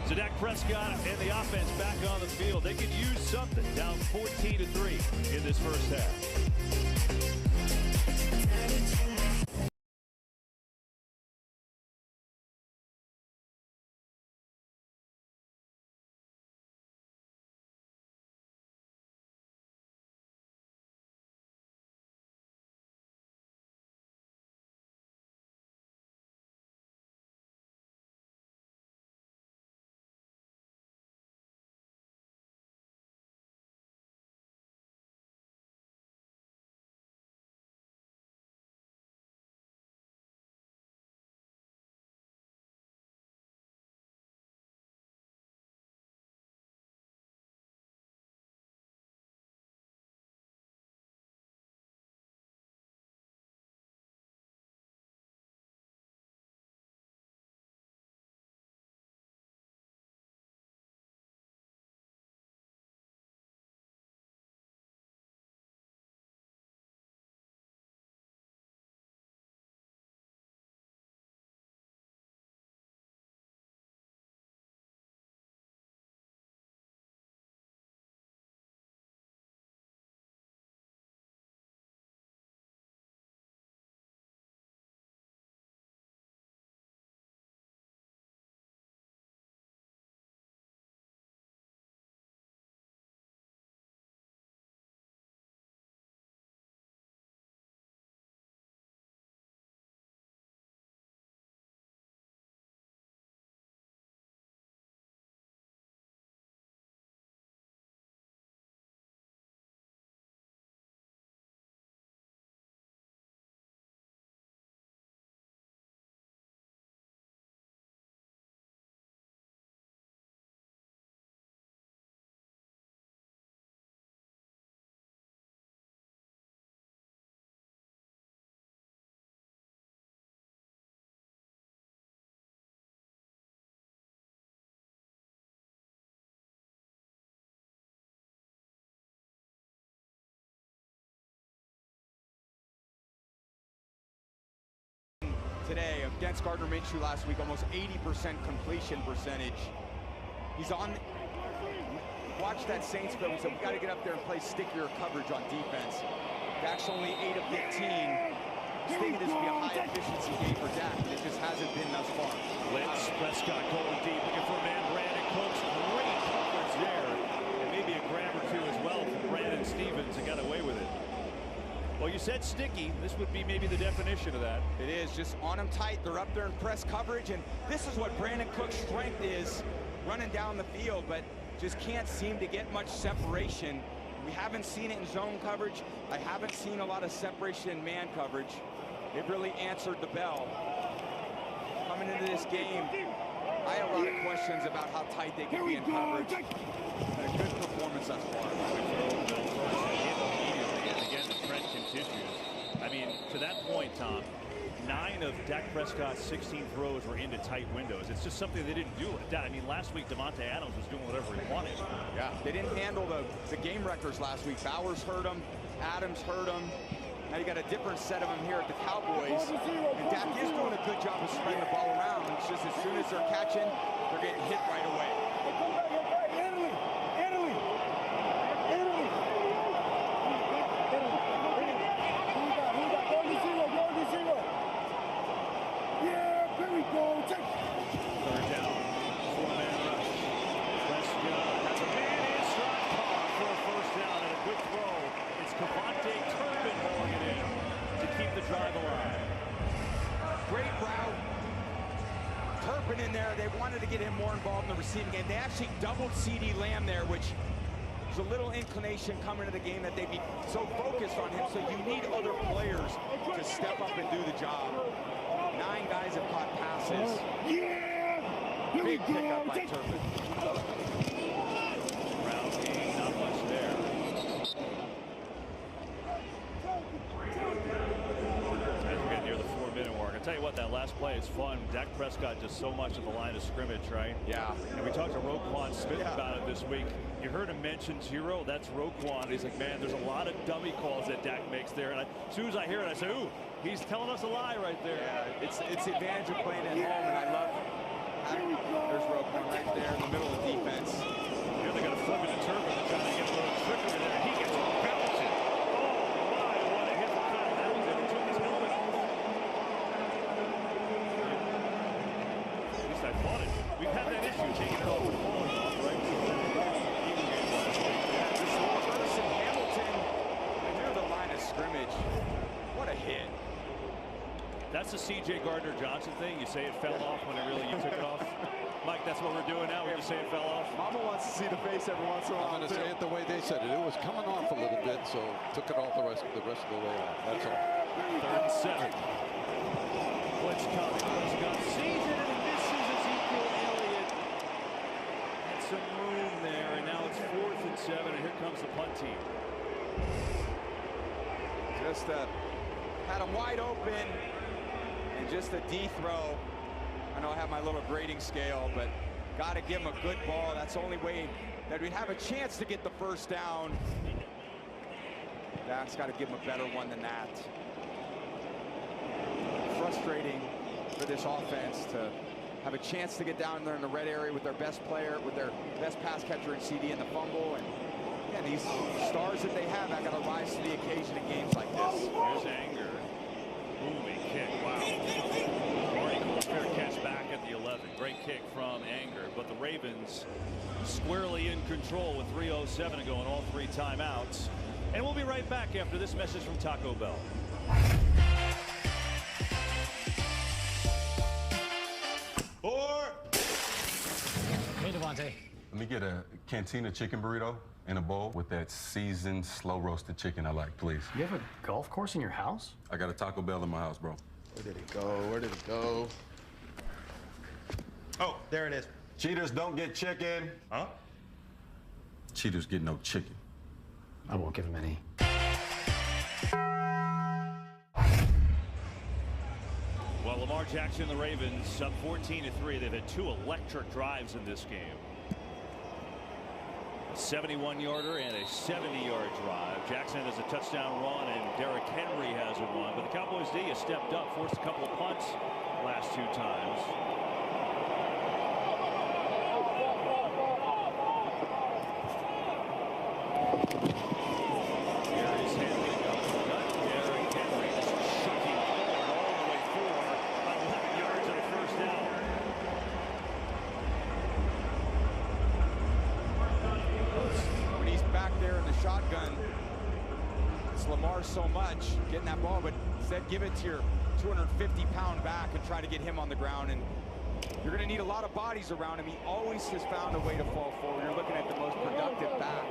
So Dak Prescott and the offense back on the field. They could use something. Down 14-3 in this first half. today. Against Gardner Minshew last week, almost 80% completion percentage. He's on. Watch that Saints film. So we got to get up there and play stickier coverage on defense. Dak's only 8 of 15. Just thinking this would be a high efficiency game for Dak, and it just hasn't been thus far. Blitz, Prescott going deep, looking for a man, Brandon Cooks. Great coverage there. And maybe a grab or two as well from Brandon Stevens, and got away with it. Well, you said sticky. This would be maybe the definition of that. It is, just on them tight. They're up there in press coverage, and this is what Brandon Cook's strength is, running down the field, but just can't seem to get much separation. We haven't seen it in zone coverage. I haven't seen a lot of separation in man coverage. They've really answered the bell. Coming into this game, I have a lot of questions about how tight they can be in coverage. But a good performance thus far. And again, the trend continues. I mean, to that point, Tom, 9 of Dak Prescott's 16 throws were into tight windows. It's just something they didn't do. I mean, last week, Devontae Adams was doing whatever he wanted. Yeah, they didn't handle the game records last week. Bowers hurt him. Adams hurt him. Now you got a different set of them here at the Cowboys. And Dak is doing a good job of spreading the ball around. It's just as soon as they're catching, they're getting hit right away. Third down, 4-man rush. Prescott has a man inside Carr for a first down and a good throw. It's Cavante Turpin hauling it in to keep the drive alive. Great route. Turpin in there. They wanted to get him more involved in the receiving game. They actually doubled CeeDee Lamb there, which was a little inclination coming to the game that they'd be so focused on him. So you need other players to step up and do the job. 9 guys have caught passes. Big pickup by Turpin. Round game, not much there. As we get near the 4-minute mark, I tell you what, that last play is fun. Dak Prescott just so much of the line of scrimmage, right? Yeah. And we talked to Roquan Smith about it this week. You heard him mention Giro. That's Roquan. He's like, man, there's a lot of dummy calls that Dak makes there. And as soon as I hear it, I say, ooh, he's telling us a lie right there. Yeah, it's the advantage of playing at home, and I love there's Roquan right there in the middle of the defense. Here they got to flip it to Turpin to try to get a little trickery there. He gets bouncing. Oh, my, what a hit for Kyle Adams. And he took his helmet off. At least I thought it. We've had that issue taking it off the ball, right? This Ferguson Hamilton near the line of scrimmage. What a hit. That's the C.J. Gardner-Johnson thing. You say it fell off when it really you took it off. Mike, that's what we're doing now. We just say it fell off. Mama wants to see the face every once in a while. I'm going to say it the way they said it. It was coming off a little bit, so took it off the rest of the way off. That's all. 3rd and 7. Blitz coming. Prescott sees it and misses Ezekiel Elliott. Had some room there, and now it's 4th and 7, and here comes the punt team. Just had him wide open, and just a D throw. I know I have my little grading scale, but got to give him a good ball. That's the only way that we'd have a chance to get the first down. Dak's got to give him a better one than that. Frustrating for this offense to have a chance to get down there in the red area with their best player, with their best pass catcher in CD in the fumble. And yeah, these stars that they have, got to rise to the occasion in games like this. Here's Anger. Booming kick. Wow. Already called fair catch back at the 11. Great kick from Anger. But the Ravens squarely in control with 3:07 to go and all 3 timeouts. And we'll be right back after this message from Taco Bell. Hey, Devontae. Let me get a Cantina chicken burrito in a bowl with that seasoned, slow-roasted chicken I like, please. You have a golf course in your house? I got a Taco Bell in my house, bro. Where did it go? Where did it go? Oh, there it is. Cheaters don't get chicken. Huh? Cheaters get no chicken. I won't give him any. Well, Lamar Jackson and the Ravens up 14-3. They've had 2 electric drives in this game. 71-yarder and a 70-yard drive. Jackson has a touchdown run, and Derrick Henry has a run. But the Cowboys D has stepped up, forced a couple of punts last 2 times. Here's Henry. Derrick Henry just chucking forward all the way for about 11 yards and a first down. When he's back there in the shotgun, it's Lamar so much getting that ball, but instead give it to your 250-pound back and try to get him on the ground. And you're going to need a lot of bodies around him. He always has found a way to fall forward. You're looking at the most productive back,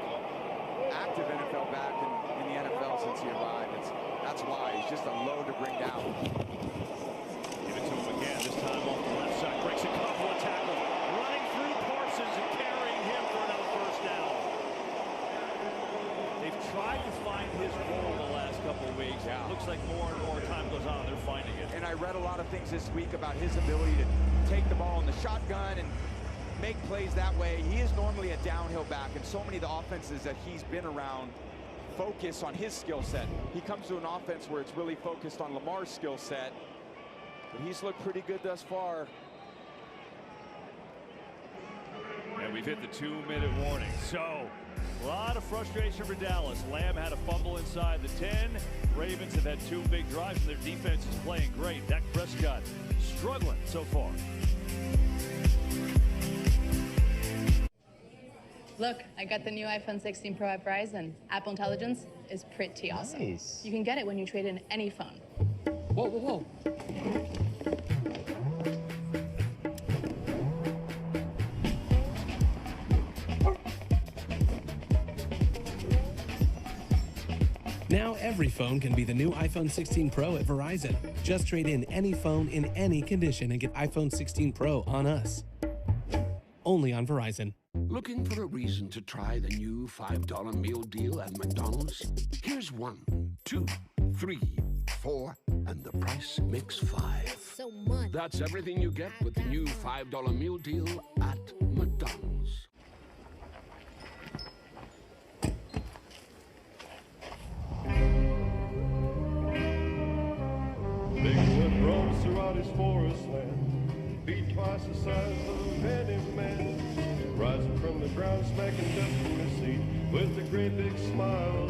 active NFL back in the NFL since he arrived. That's why he's just a load to bring down. Give it to him again, this time off the left side. Breaks a couple of tackles, running through Parsons and carrying him for another first down. They've tried to find his role the last couple of weeks. Yeah. It looks like more and more time goes on, they're finding it. And I read a lot of things this week about his ability to take the ball in the shotgun and make plays that way. He is normally a downhill back, and so many of the offenses that he's been around focus on his skill set. He comes to an offense where it's really focused on Lamar's skill set, but he's looked pretty good thus far. And we've hit the 2-minute warning. So a lot of frustration for Dallas. Lamb had a fumble inside the 10. Ravens have had 2 big drives, and their defense is playing great. Dak Prescott struggling so far. Look, I got the new iPhone 16 Pro at Verizon. Apple Intelligence is pretty awesome. Nice. You can get it when you trade in any phone. Whoa, whoa, whoa. Now every phone can be the new iPhone 16 Pro at Verizon. Just trade in any phone in any condition and get iPhone 16 Pro on us. Only on Verizon. Looking for a reason to try the new $5 meal deal at McDonald's? Here's 1, 2, 3, 4, and the price makes 5. So much. That's everything you get with the new $5 meal deal at McDonald's. Bigfoot roams throughout his forest land, feet twice the size of any man, rising from the ground, smacking dust in his seat with a great big smile.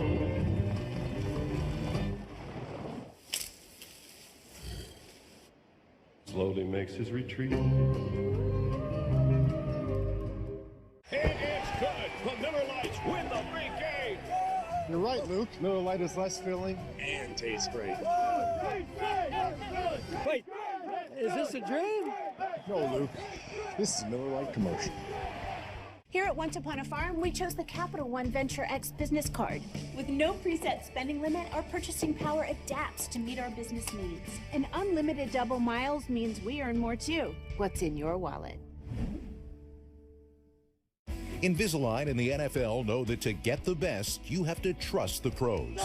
Slowly makes his retreat. It's good. The Miller Lights win the big game. You're right, Luke. Miller Lite is less filling and tastes great. Wait, is this a dream? No, Luke. This is a Miller Lite commercial. Here at Once Upon a Farm, we chose the Capital One Venture X business card. With no preset spending limit, our purchasing power adapts to meet our business needs. And unlimited double miles means we earn more too. What's in your wallet? Invisalign and the NFL know that to get the best, you have to trust the pros.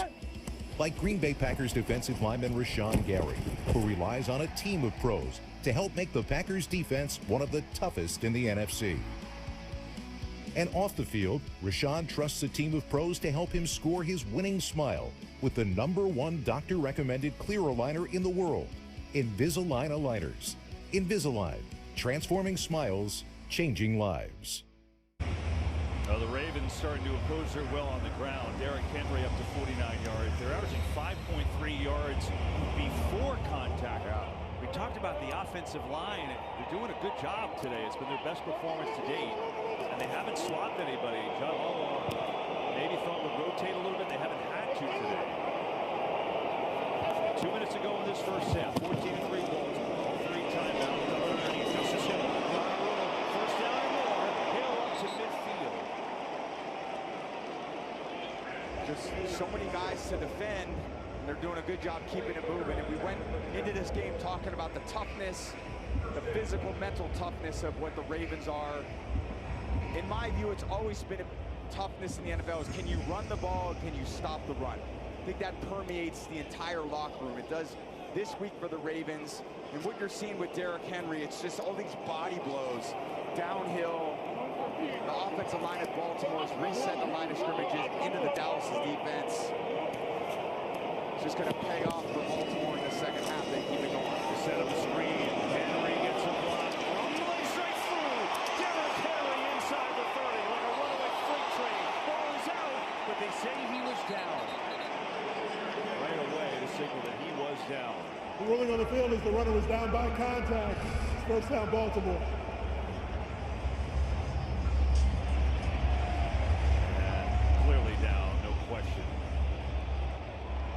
Like Green Bay Packers defensive lineman Rashawn Gary, who relies on a team of pros to help make the Packers defense one of the toughest in the NFC. And off the field, Rashawn trusts a team of pros to help him score his winning smile with the #1 doctor-recommended clear aligner in the world, Invisalign aligners. Invisalign, transforming smiles, changing lives. The Ravens starting to oppose her well on the ground. Derrick Henry up to 49 yards. They're averaging 5.3 yards before contact. We talked about the offensive line. They're doing a good job today. It's been their best performance to date. And they haven't swapped anybody. John Elway maybe thought would rotate a little bit. They haven't had to today. 2 minutes ago in this first half, 14-3 balls, all 3 timeouts. Underneath Justice Hill. First down and more. Hill up to midfield. Just so many guys to defend. They're doing a good job keeping it moving. And we went into this game talking about the toughness, the physical, mental toughness of what the Ravens are. In my view, it's always been a toughness in the NFL is can you run the ball, can you stop the run? I think that permeates the entire locker room. It does this week for the Ravens. And what you're seeing with Derrick Henry, it's just all these body blows downhill. The offense defensive line at Baltimore's reset the line of scrimmages into the Dallas defense. It's just going to pay off for Baltimore in the second half. They keep it going. Set up a screen. Henry gets a block. Rumbling straight through. Derrick Henry inside the 30 like a runaway freight train. Ball is out, but they say he was down. Right away to signal that he was down. The ruling on the field is the runner was down by contact. First down, Baltimore. And clearly down, no question.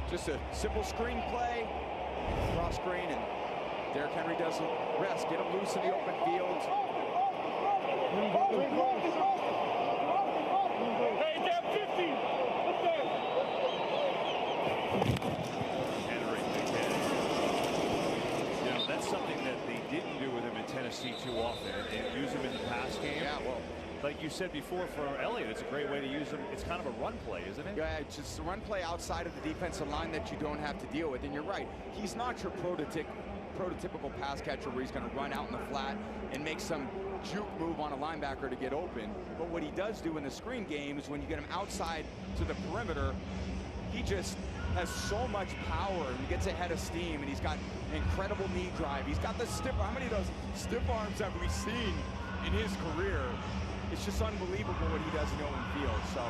Just a simple screen play, cross screen, and Derrick Henry doesn't rest. Get him loose in the open field. Hey, down 50. Henry, big hit. You know, that's something that they didn't do with him in Tennessee too often. They use him in the pass game. Yeah, well, like you said before, for Elliott, it's a great way to use him. It's kind of a run play, isn't it? Yeah, it's just a run play outside of the defensive line that you don't have to deal with. And you're right, he's not your prototypical pass catcher where he's going to run out in the flat and make some juke move on a linebacker to get open. But what he does do in the screen game is when you get him outside to the perimeter, he just has so much power and gets ahead of steam, and he's got incredible knee drive. He's got the stiff, how many of those stiff arms have we seen in his career? It's just unbelievable what he does in the open field. So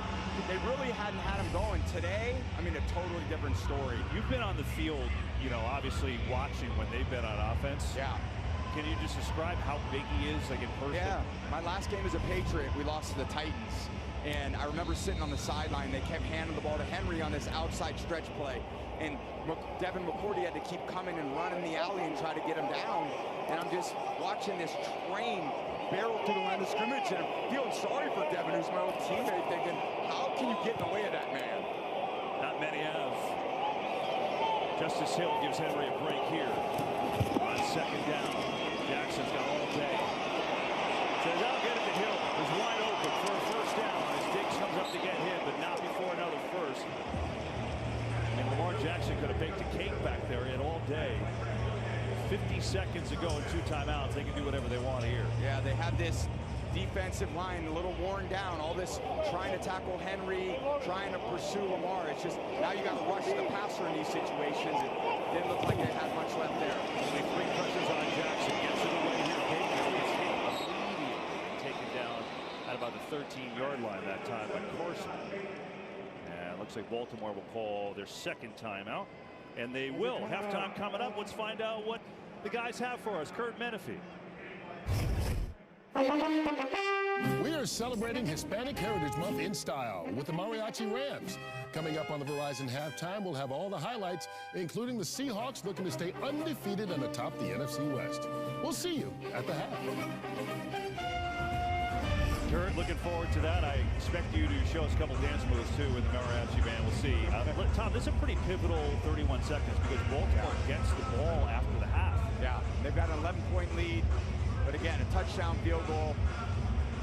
they really hadn't had him going. Today, I mean, a totally different story. You've been on the field, you know, obviously watching when they've been on offense. Yeah. Can you just describe how big he is, like in person? Yeah, my last game as a Patriot, we lost to the Titans. And I remember sitting on the sideline, they kept handing the ball to Henry on this outside stretch play. And Devin McCourty had to keep coming and running the alley and try to get him down. And I'm just watching this train barrel through the line of scrimmage, and I'm feeling sorry for Devin, who's my old teammate, thinking, how can you get in the way of that man? Not many have. Justice Hill gives Henry a break here on second down. Jackson's got all day. Says, I'll get it to Hill. He's wide open for a first down. As Diggs comes up to get him, but not before another first. And Lamar Jackson could have baked a cake back there. He had all day. 50 seconds to go and 2 timeouts. They can do whatever they want here. Yeah, they have this defensive line a little worn down. All this trying to tackle Henry, trying to pursue Lamar. It's just, now you got to rush the passer in these situations. It didn't look like they had much left there. Only 3 pressures on Jackson. Gets it away here. Baker gets hit immediately. Taken down at about the 13-yard line that time by Carson. And looks like Baltimore will call their second timeout. And they will. Halftime coming up. Let's find out what the guys have for us. Kurt Menefee. We are celebrating Hispanic Heritage Month in style with the Mariachi Rams. Coming up on the Verizon Halftime, we'll have all the highlights, including the Seahawks looking to stay undefeated and atop the NFC West. We'll see you at the half. Kurt, looking forward to that. I expect you to show us a couple dance moves, too, with the Mariachi Band. We'll see. Tom, this is a pretty pivotal 31 seconds because Baltimore gets the ball after the half. Yeah, they've got an 11-point lead. But again, a touchdown field goal,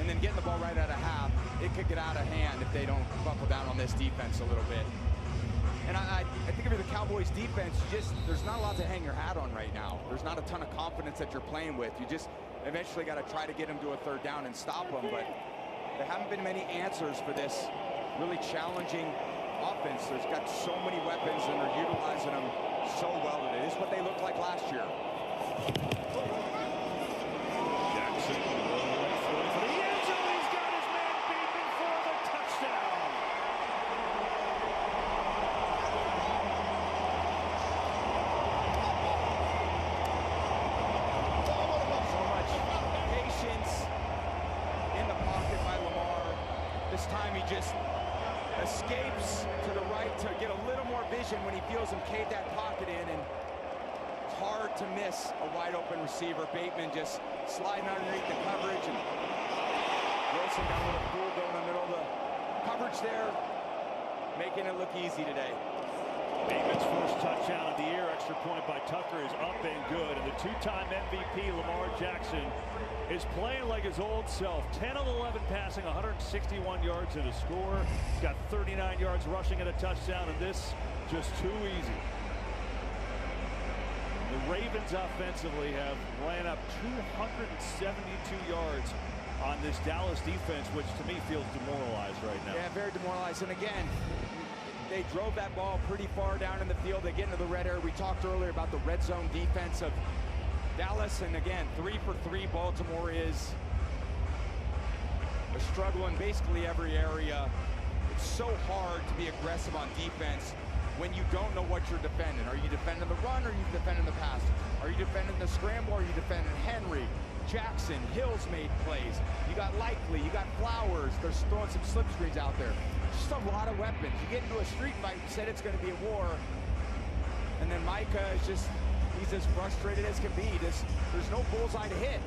and then getting the ball right out of half, it could get out of hand if they don't buckle down on this defense a little bit. And I think if you're the Cowboys defense, there's not a lot to hang your hat on right now. There's not a ton of confidence that you're playing with. You just eventually got to try to get them to a third down and stop them. But there haven't been many answers for this really challenging offense. There's got so many weapons, and they're utilizing them so well today. This is what they looked like last year. Jackson rolling for the end zone. He's got his man beaten for the touchdown. So much patience in the pocket by Lamar. This time he just escapes to the right to get a little more vision when he feels him cave that pocket in, and it's hard to miss a wide open receiver. Bateman just sliding underneath the coverage, and Wilson got a little fool going in the middle of the coverage there, making it look easy today. Bateman's first touchdown of the year, extra point by Tucker, is up and good. And the 2-time MVP, Lamar Jackson, is playing like his old self. 10 of 11 passing, 161 yards and a score. He's got 39 yards rushing and a touchdown, and this just too easy. The Ravens offensively have ran up 272 yards on this Dallas defense, which to me feels demoralized right now. Yeah, very demoralized. And again, they drove that ball pretty far down in the field. They get into the red area. We talked earlier about the red zone defense of Dallas. And again, 3 for 3. Baltimore is a struggle in basically every area. It's so hard to be aggressive on defense when you don't know what you're defending. Are you defending the run or are you defending the pass? Are you defending the scramble or are you defending Henry? Jackson, Hill's made plays. You got Likely, you got Flowers. They're throwing some slip screens out there. Just a lot of weapons. You get into a street fight, you said it's going to be a war. And then Micah is just, he's as frustrated as can be. There's no bullseye to hit.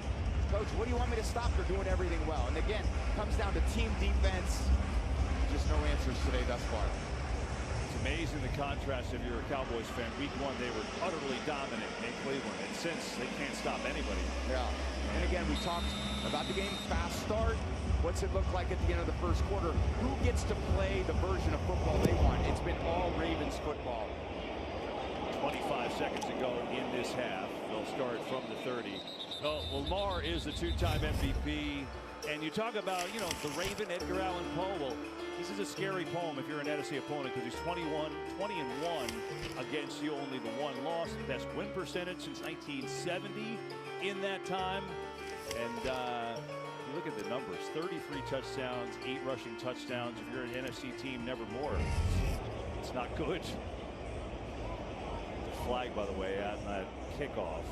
Coach, what do you want me to stop? They're doing everything well. And again, comes down to team defense. Just no answers today thus far. It's amazing the contrast if you're a Cowboys fan. Week 1, they were utterly dominant in Cleveland. And since, they can't stop anybody. Yeah. And again, we talked about the game, fast start. What's it look like at the end of the first quarter? Who gets to play the version of football they want? It's been all Ravens football. 25 seconds ago in this half. They'll start from the 30. Well, Lamar is the 2-time MVP. And you talk about, you know, the Raven, Edgar Allan Poe. Well, this is a scary poem if you're an NFC opponent because he's 20-1 against you, only the 1 loss. Best win percentage since 1970 in that time. And you look at the numbers, 33 touchdowns, 8 rushing touchdowns. If you're an NFC team, never more. It's not good. The flag, by the way, at that kickoff.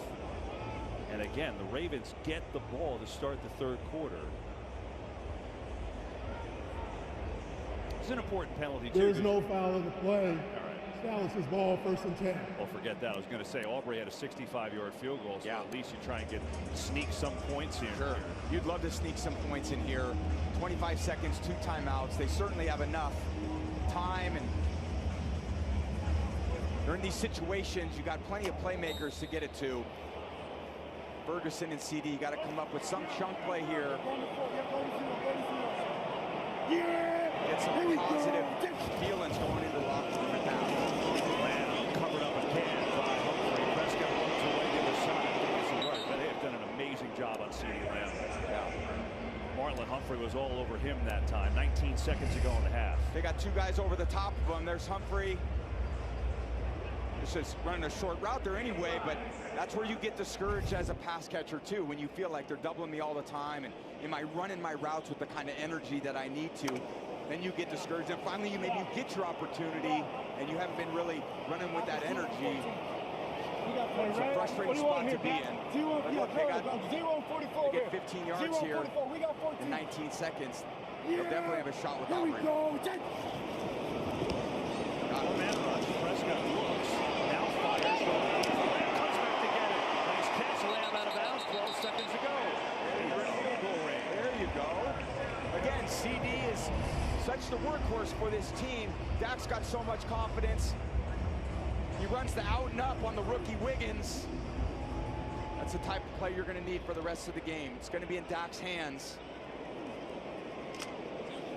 And again, the Ravens get the ball to start the 3rd quarter. It's an important penalty, too. There's no foul in the play. Dallas's ball, 1st and 10. Well, forget that. I was going to say Aubrey had a 65-yard field goal, so at least you try and sneak some points in. Sure. You'd love to sneak some points in here. 25 seconds, 2 timeouts. They certainly have enough time, and during these situations, you got plenty of playmakers to get it to. Ferguson and CD, you got to come up with some chunk play here. Get some positive feelings going into the locker room at that. Lamb covered up again by Humphrey. Prescott runs away to the side. Right, but they have done an amazing job on CD Lamb. Marlon Humphrey was all over him that time. 19 seconds to go in the half. They got 2 guys over the top of them. There's Humphrey. This is running a short route there anyway, but that's where you get discouraged as a pass catcher too, when you feel like they're doubling me all the time, and am I running my routes with the kind of energy that I need to? Then you get discouraged, and finally maybe you get your opportunity, and you haven't been really running with that energy. It's a frustrating spot to be in. But look, they get 15 yards here in 19 seconds. They'll definitely have a shot with Aubrey. Man rush. Prescott looks. Now fires. Lamb comes back to get it. Nice catch. Lamb out of bounds. 12 seconds to go. There you go. Again, CD is such the workhorse for this team. Dak's got so much confidence. He runs the out and up on the rookie Wiggins. That's the type of play you're going to need for the rest of the game. It's going to be in Dak's hands.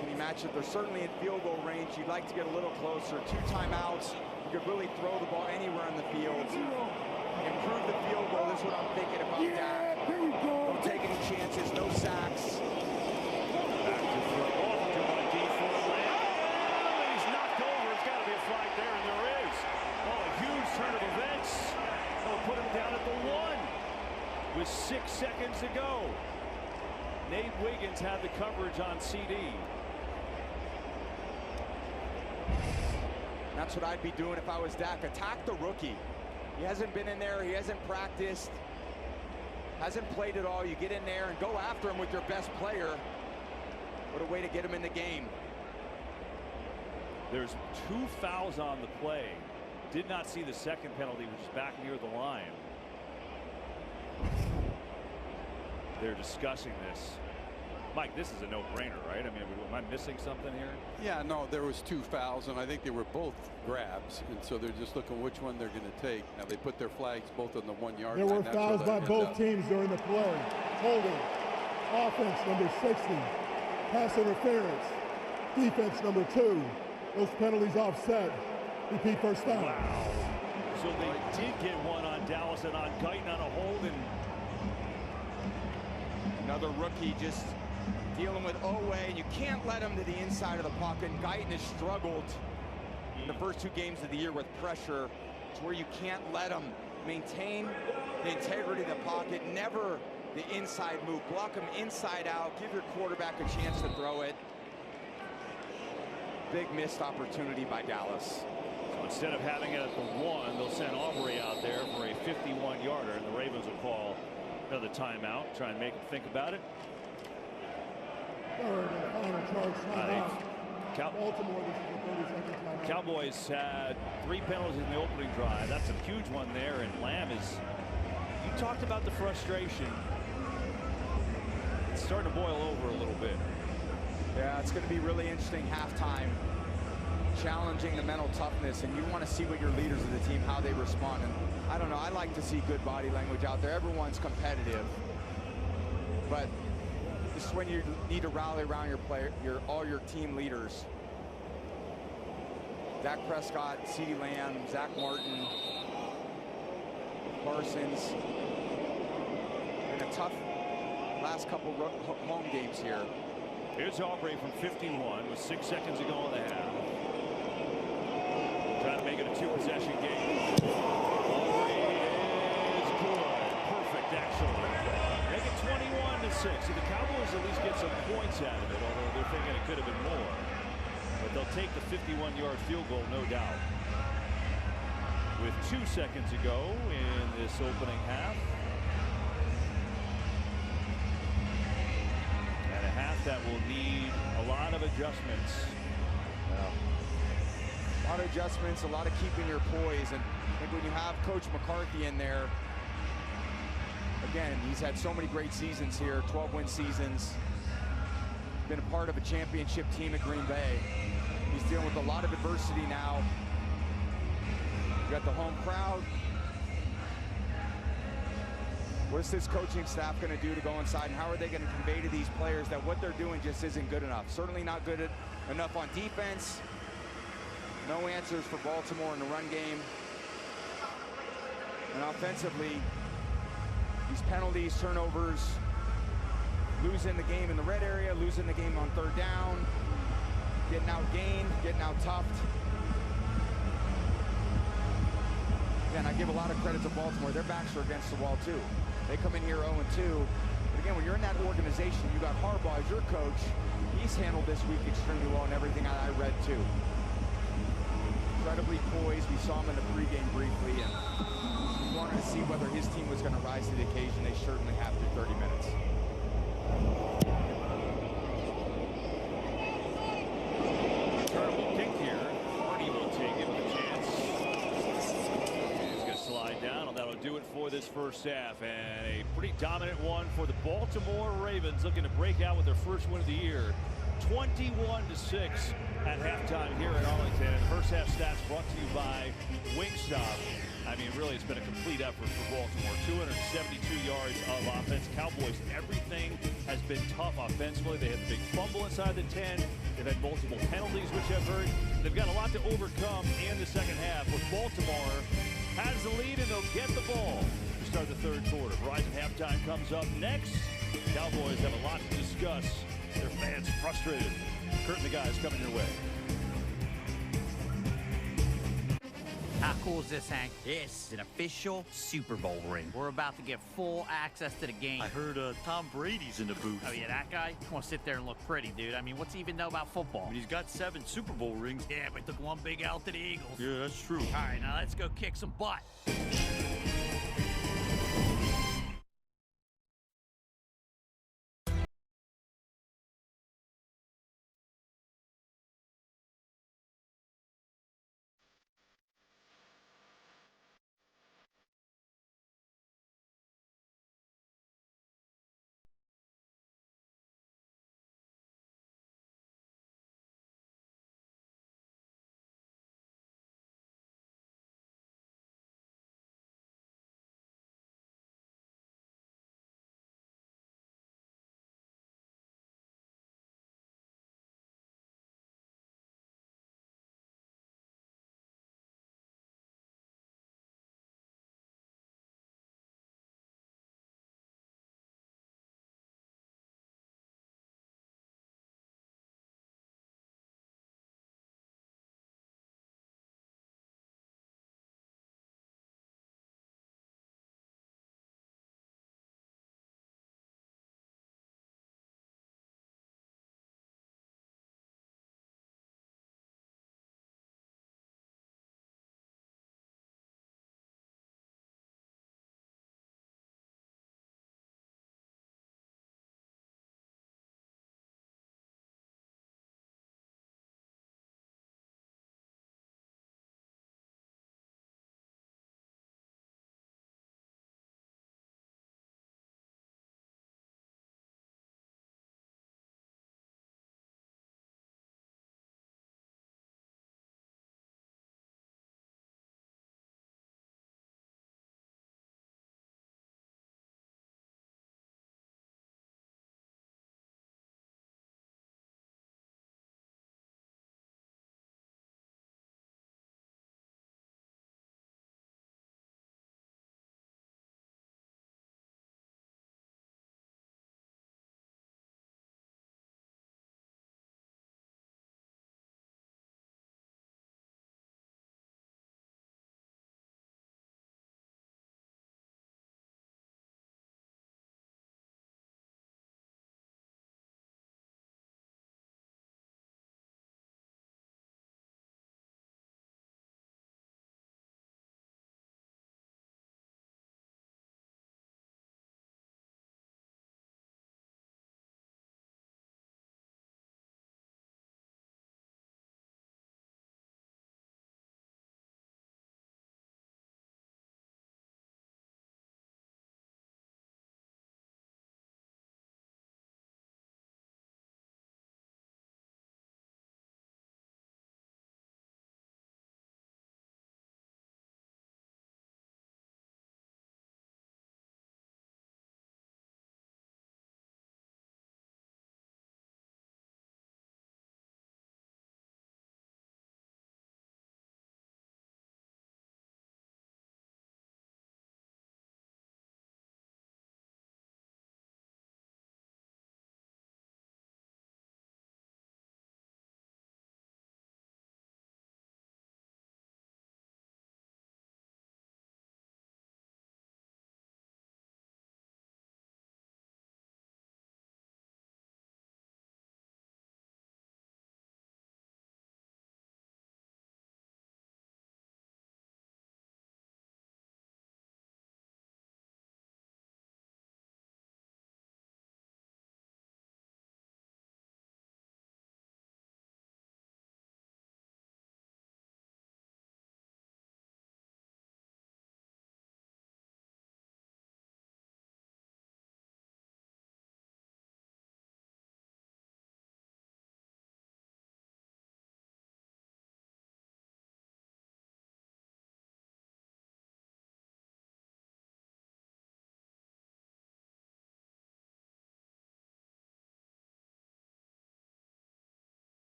Can you match it? They're certainly in field goal range. You'd like to get a little closer. 2 timeouts. You could really throw the ball anywhere on the field. Improve the field goal. This is what I'm thinking about Dak. Don't take any chances. No sacks. Back to throw. Off to my D4 Lamb. He's knocked over. It's got to be a flag there, and there is. Oh, a huge turn of events. They'll put him down at the 1 with 6 seconds to go. Nate Wiggins had the coverage on CD. That's what I'd be doing if I was Dak. Attack the rookie. He hasn't been in there. He hasn't practiced. Hasn't played at all. You get in there and go after him with your best player. What a way to get him in the game. There's 2 fouls on the play. Did not see the second penalty, which is back near the line. They're discussing this. Mike, this is a no-brainer, right? I mean, am I missing something here? Yeah, no, there was 2 fouls, and I think they were both grabs, and so they're just looking which one they're going to take. Now, they put their flags both on the 1-yard line. There were fouls by both teams during the play. Holding. Offense, number 60. Pass interference. Defense, number 2. Those penalties offset. Repeat first down. Wow. So they did get one on Dallas and on Guyton on a hold, and another rookie just dealing with Owe, and you can't let him to the inside of the pocket. Guyton has struggled in the first 2 games of the year with pressure. It's where you can't let him maintain the integrity of the pocket, never the inside move. Block him inside out, give your quarterback a chance to throw it. Big missed opportunity by Dallas. So instead of having it at the 1, they'll send Aubrey out there for a 51-yarder, and the Ravens will call another timeout, try and make him think about it. Third and final charge timeout. Baltimore, this is a 30-second timeout. Cowboys had 3 penalties in the opening drive. That's a huge one there, and Lamb is, you talked about the frustration. It's starting to boil over a little bit. Yeah, it's going to be really interesting halftime, challenging the mental toughness, and you want to see what your leaders of the team, how they respond. And I don't know, I like to see good body language out there. Everyone's competitive, but this is when you need to rally around all your team leaders. Dak Prescott, CeeDee Lamb, Zach Martin, Parsons. And a tough last couple home games here. Here's Aubrey from 51 with 6 seconds to go in the half. Trying to make it a 2-possession game. Aubrey is good. Perfect, actually. Make it 21-6. So the Cowboys at least get some points out of it, although they're thinking it could have been more. But they'll take the 51-yard field goal, no doubt. With 2 seconds to go in this opening half. And a half that will need a lot of adjustments. A lot of adjustments, a lot of keeping your poise. And I think when you have Coach McCarthy in there, again, he's had so many great seasons here, 12-win seasons. Been a part of a championship team at Green Bay. He's dealing with a lot of adversity now. You got the home crowd. What is this coaching staff going to do to go inside, and how are they going to convey to these players that what they're doing just isn't good enough? Certainly not good enough on defense. No answers for Baltimore in the run game. And offensively, these penalties, turnovers, losing the game in the red area, losing the game on 3rd down, getting outgained, getting out-toughed. Again, I give a lot of credit to Baltimore. Their backs are against the wall, too. They come in here 0-2. But again, when you're in that organization, you got Harbaugh as your coach. He's handled this week extremely well and everything I read, too. Incredibly poised. We saw him in the pregame briefly, and we wanted to see whether his team was going to rise to the occasion. They certainly have through 30 minutes. Terrible kick here. Hardy will take it with a chance. He's going to slide down, and that'll do it for this first half. And a pretty dominant one for the Baltimore Ravens, looking to break out with their first win of the year. 21-6 at halftime here in Arlington. And first half stats brought to you by Wingstop. I mean, really, it's been a complete effort for Baltimore. 272 yards of offense. Cowboys, everything has been tough offensively. They had the big fumble inside the 10. They've had multiple penalties, which have hurt. They've got a lot to overcome in the second half. With Baltimore has the lead, and they'll get the ball to start the third quarter. Verizon halftime comes up next. Cowboys have a lot to discuss. Their fans frustrated. Kurt and the guys coming your way. How cool is this, Hank? This is an official Super Bowl ring. We're about to get full access to the game. I heard Tom Brady's in the booth. Oh, yeah, that guy? Come on, sit there and look pretty, dude. I mean, what's he even know about football? I mean, he's got 7 Super Bowl rings. Yeah, but he took one big L to the Eagles. Yeah, that's true. All right, now let's go kick some butt.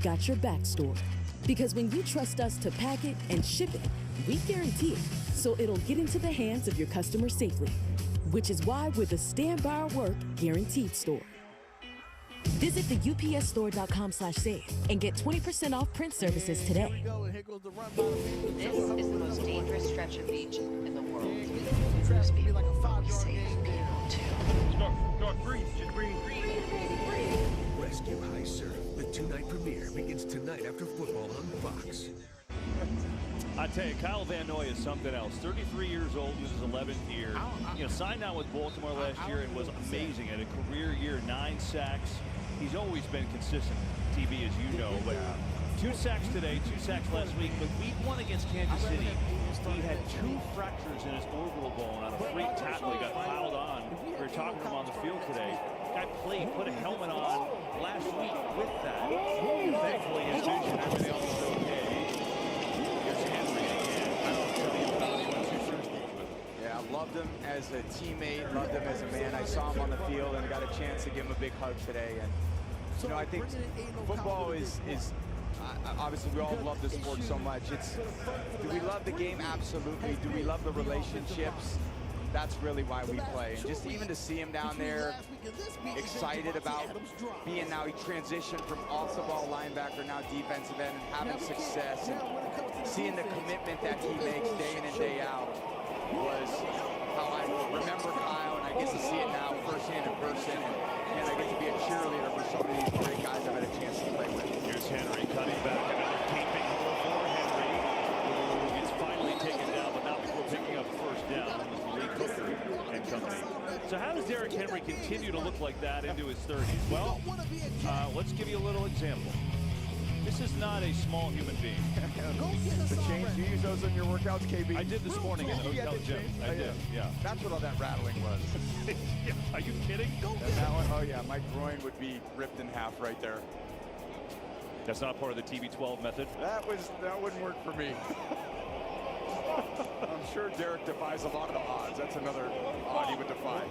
got your back store. Because when you trust us to pack it and ship it, we guarantee it, so it'll get into the hands of your customers safely. Which is why we're the Stand By Our Work Guaranteed store. Visit the upsstore.com/save and get 20% off print services today. This is the most dangerous stretch of beach in the world. Most people will be safe. People too. Start, breathe, just breathe. Rescue High Surf. The 2-night premiere begins tonight after football on Fox. I tell you, Kyle Van Noy is something else. 33 years old, this is his 11th year. Signed out with Baltimore last year and was amazing. At a career year, 9 sacks. He's always been consistent, TB, as you know. But 2 sacks today, 2 sacks last week. But week 1 against Kansas City, he had 2 fractures in his orbital bone on a freak tackle. He got piled on. We were talking to him on the field today. Guy played, put a helmet on last week with that. Thankfully, his vision, everything else is okay. Here's Henry again. I don't tell you about him. Yeah, I loved him as a teammate, loved him as a man. I saw him on the field and got a chance to give him a big hug today. And I think football is obviously we all love the sport so much. Do we love the game? Absolutely. Do we love the relationships? That's really why we play. And just even to see him down there, excited about being now, he transitioned from off-the-ball linebacker, now defensive end, and having success, and seeing the commitment that he makes day in and day out was how I remember Kyle, and I get to see it now firsthand in person, and I get to be a cheerleader for so many of these great guys I've had a chance to play with. Here's Henry cutting back, another gaping hole for Henry, who gets finally taken down, but not before picking up first down. And company. So how does Derrick Henry continue to look like that into his 30s? Well, let's give you a little example. This is not a small human being. The change, you use those in your workouts, KB? I did this morning in the hotel gym. I did, yeah. That's what all that rattling was. Yeah, are you kidding? And that one, oh yeah, my groin would be ripped in half right there. That's not part of the TB12 method? That wouldn't work for me. I'm sure Derrick defies a lot of the odds. That's another odd he would defy.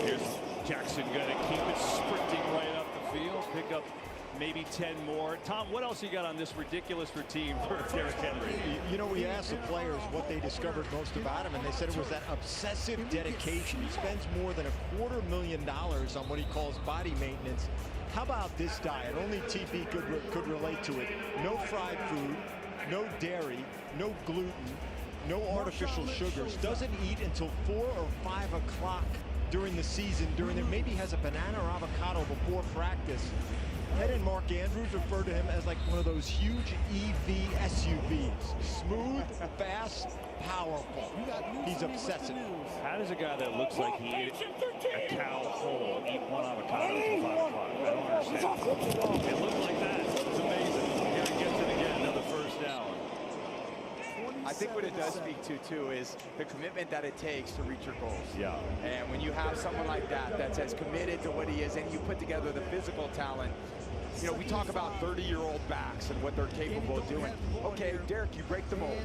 Here's Jackson going to keep it sprinting right up the field. Pick up maybe 10 more. Tom, what else you got on this ridiculous routine for Derrick Henry? We asked the players what they discovered most about him, and they said it was that obsessive dedication. He spends more than $250,000 on what he calls body maintenance. How about this diet? Only TB could relate to it. No fried food, no dairy, no gluten, no artificial sugars. Doesn't eat until 4 or 5 o'clock during the season. Maybe has a banana or avocado before practice. Ed and Mark Andrews referred to him as like one of those huge EV SUVs. Smooth, fast, powerful. He's obsessive. How does a guy that looks like he ate a cow whole eat 1 avocado until 5 o'clock? I don't understand. It looked like that. It's amazing. Here he gets it again, another first down. I think what it does speak to, too, is the commitment that it takes to reach your goals. Yeah. And when you have someone like that that's as committed to what he is, and you put together the physical talent, we talk about 30-year-old backs and what they're capable of doing. Okay, Derrick, you break the mold.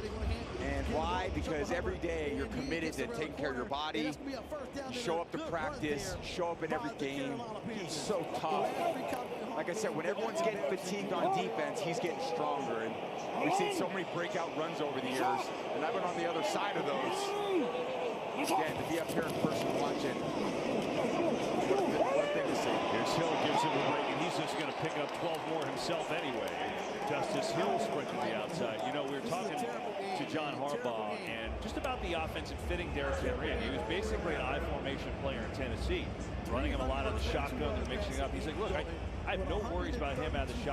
And why? Because every day you're committed to taking care of your body. You show up to practice, show up in every game. He's so tough. Like I said, when everyone's getting fatigued on defense, he's getting stronger. And we've seen so many breakout runs over the years. And I've been on the other side of those. Again, to be up here in person watching, what a thing to see. Here's Hill, gives him a break, and he's just going to pick up 12 more himself anyway. Justice Hill sprinting the outside. We were talking to John Harbaugh and just about the offense and fitting Derrick Henry in. He was basically an I-formation player in Tennessee, running him a lot of the shotgun and mixing up. He's like, look, I have no worries about him out of the shotgun.